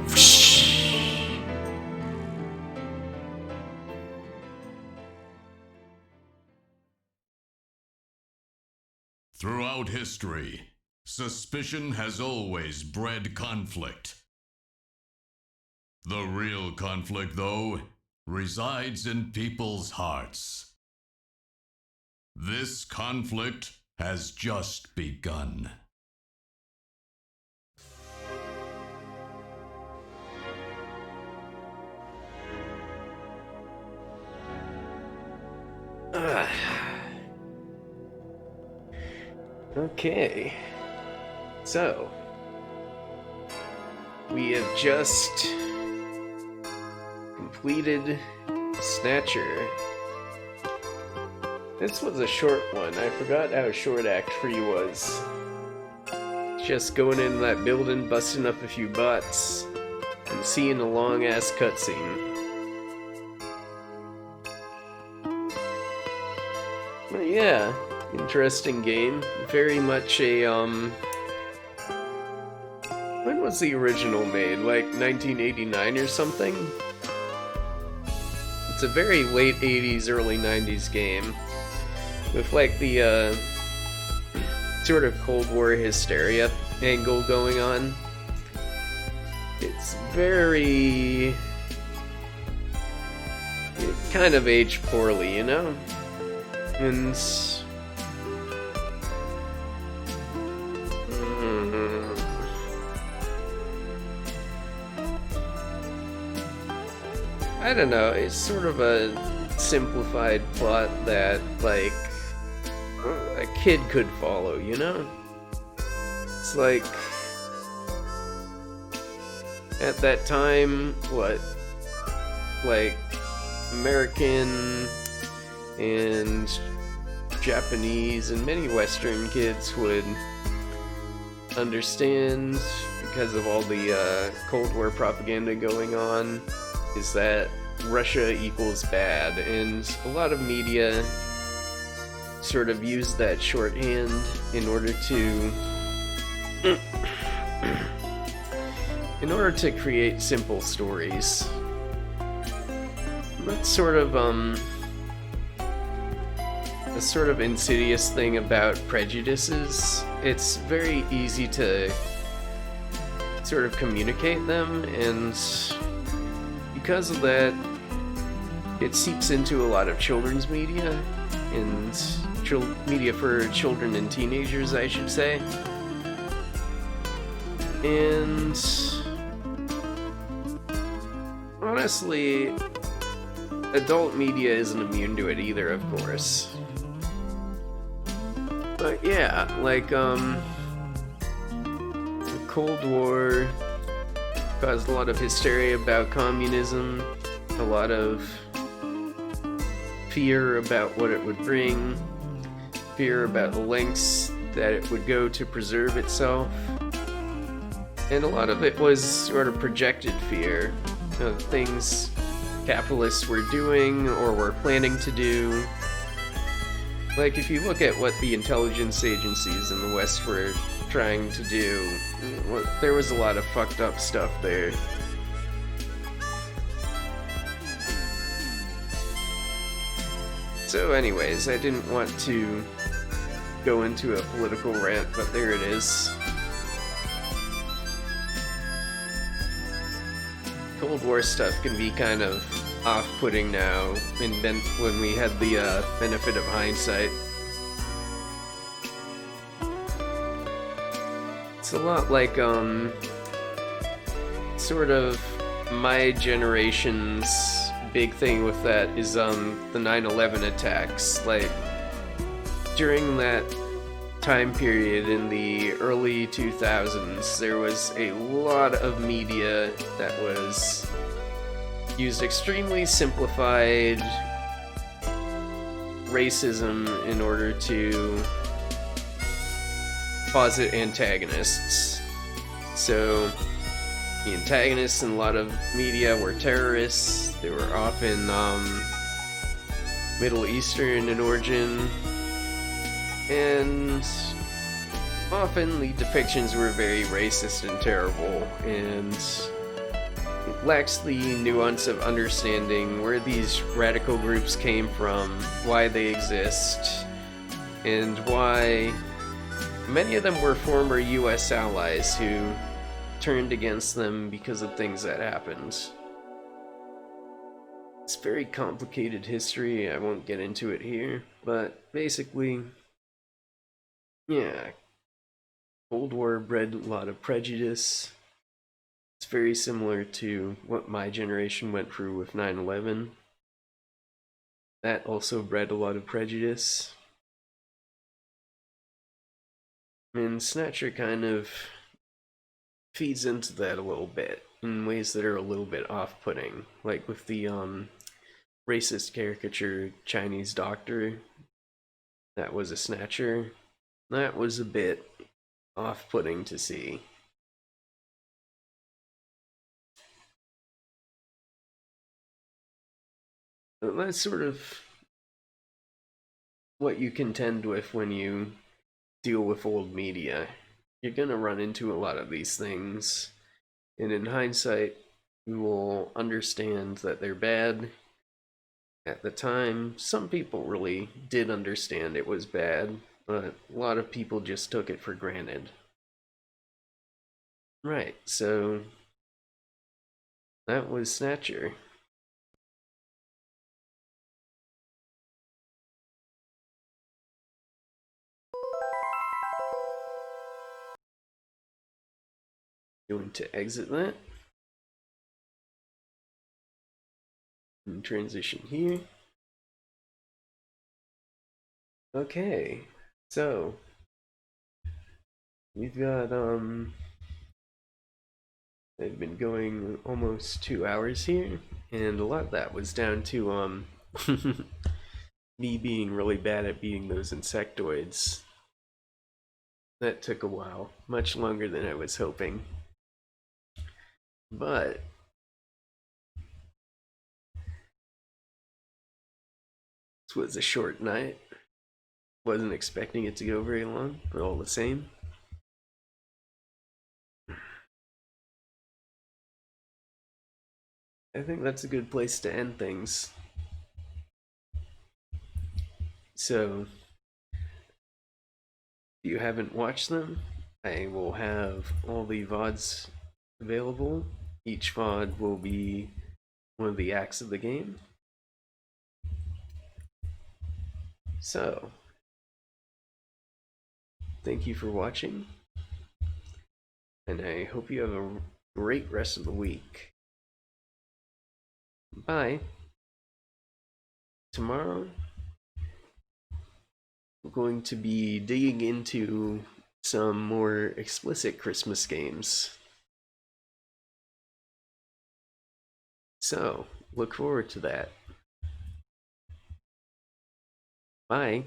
Throughout history, suspicion has always bred conflict. The real conflict, though, resides in people's hearts. This conflict has just begun. Okay. So, we have just completed Snatcher. This was a short one. I forgot how short Act 3 was. Just going in that building, busting up a few bots, and seeing a long-ass cutscene. But yeah, interesting game. Very much a, when was the original made? Like 1989 or something? It's a very late 80s, early 90s game. With like the, sort of Cold War hysteria angle going on. It's very... It kind of aged poorly, you know? And... I don't know, it's sort of a simplified plot that, like, a kid could follow, you know? It's like, at that time, what, like, American and Japanese and many Western kids would understand, because of all the Cold War propaganda going on, is that Russia equals bad, and a lot of media sort of use that shorthand in order to create simple stories. That's sort of a sort of insidious thing about prejudices. It's very easy to sort of communicate them, and because of that, it seeps into a lot of children's media, and media for children and teenagers, I should say. And honestly, adult media isn't immune to it either, of course. But yeah, like, the Cold War caused a lot of hysteria about communism, a lot of fear about what it would bring, fear about the lengths that it would go to preserve itself, and a lot of it was sort of projected fear of things capitalists were doing or were planning to do. Like, if you look at what the intelligence agencies in the West were trying to do, there was a lot of fucked up stuff there. So anyways, I didn't want to go into a political rant, but there it is. Cold War stuff can be kind of off-putting now, and then when we had the benefit of hindsight. It's a lot like, sort of my generation's big thing with that is, the 9/11 attacks. Like, during that time period in the early 2000s, there was a lot of media that was used extremely simplified racism in order to posit antagonists. So the antagonists in a lot of media were terrorists. They were often Middle Eastern in origin, and often the depictions were very racist and terrible, and it lacks the nuance of understanding where these radical groups came from, why they exist, and why many of them were former US allies who turned against them because of things that happened. It's very complicated history, I won't get into it here, but basically, yeah, Cold War bred a lot of prejudice. It's very similar to what my generation went through with 9/11. That also bred a lot of prejudice. And Snatcher kind of feeds into that a little bit in ways that are a little bit off-putting, like with the racist caricature Chinese doctor that was a Snatcher. That was a bit off-putting to see. But that's sort of what you contend with when you deal with old media. You're gonna run into a lot of these things, and in hindsight, you will understand that they're bad. At the time, some people really did understand it was bad, but a lot of people just took it for granted. Right, so that was Snatcher. Going to exit that. And transition here. Okay, so we've got I've been going almost 2 hours here, and a lot of that was down to me being really bad at beating those insectoids. That took a while, much longer than I was hoping. But This was a short night. Wasn't expecting it to go very long, but all the same. I think that's a good place to end things. So, if you haven't watched them, I will have all the VODs available. Each VOD will be one of the acts of the game. So, thank you for watching, and I hope you have a great rest of the week. Bye. Tomorrow, we're going to be digging into some more explicit Christmas games. So, look forward to that. Bye.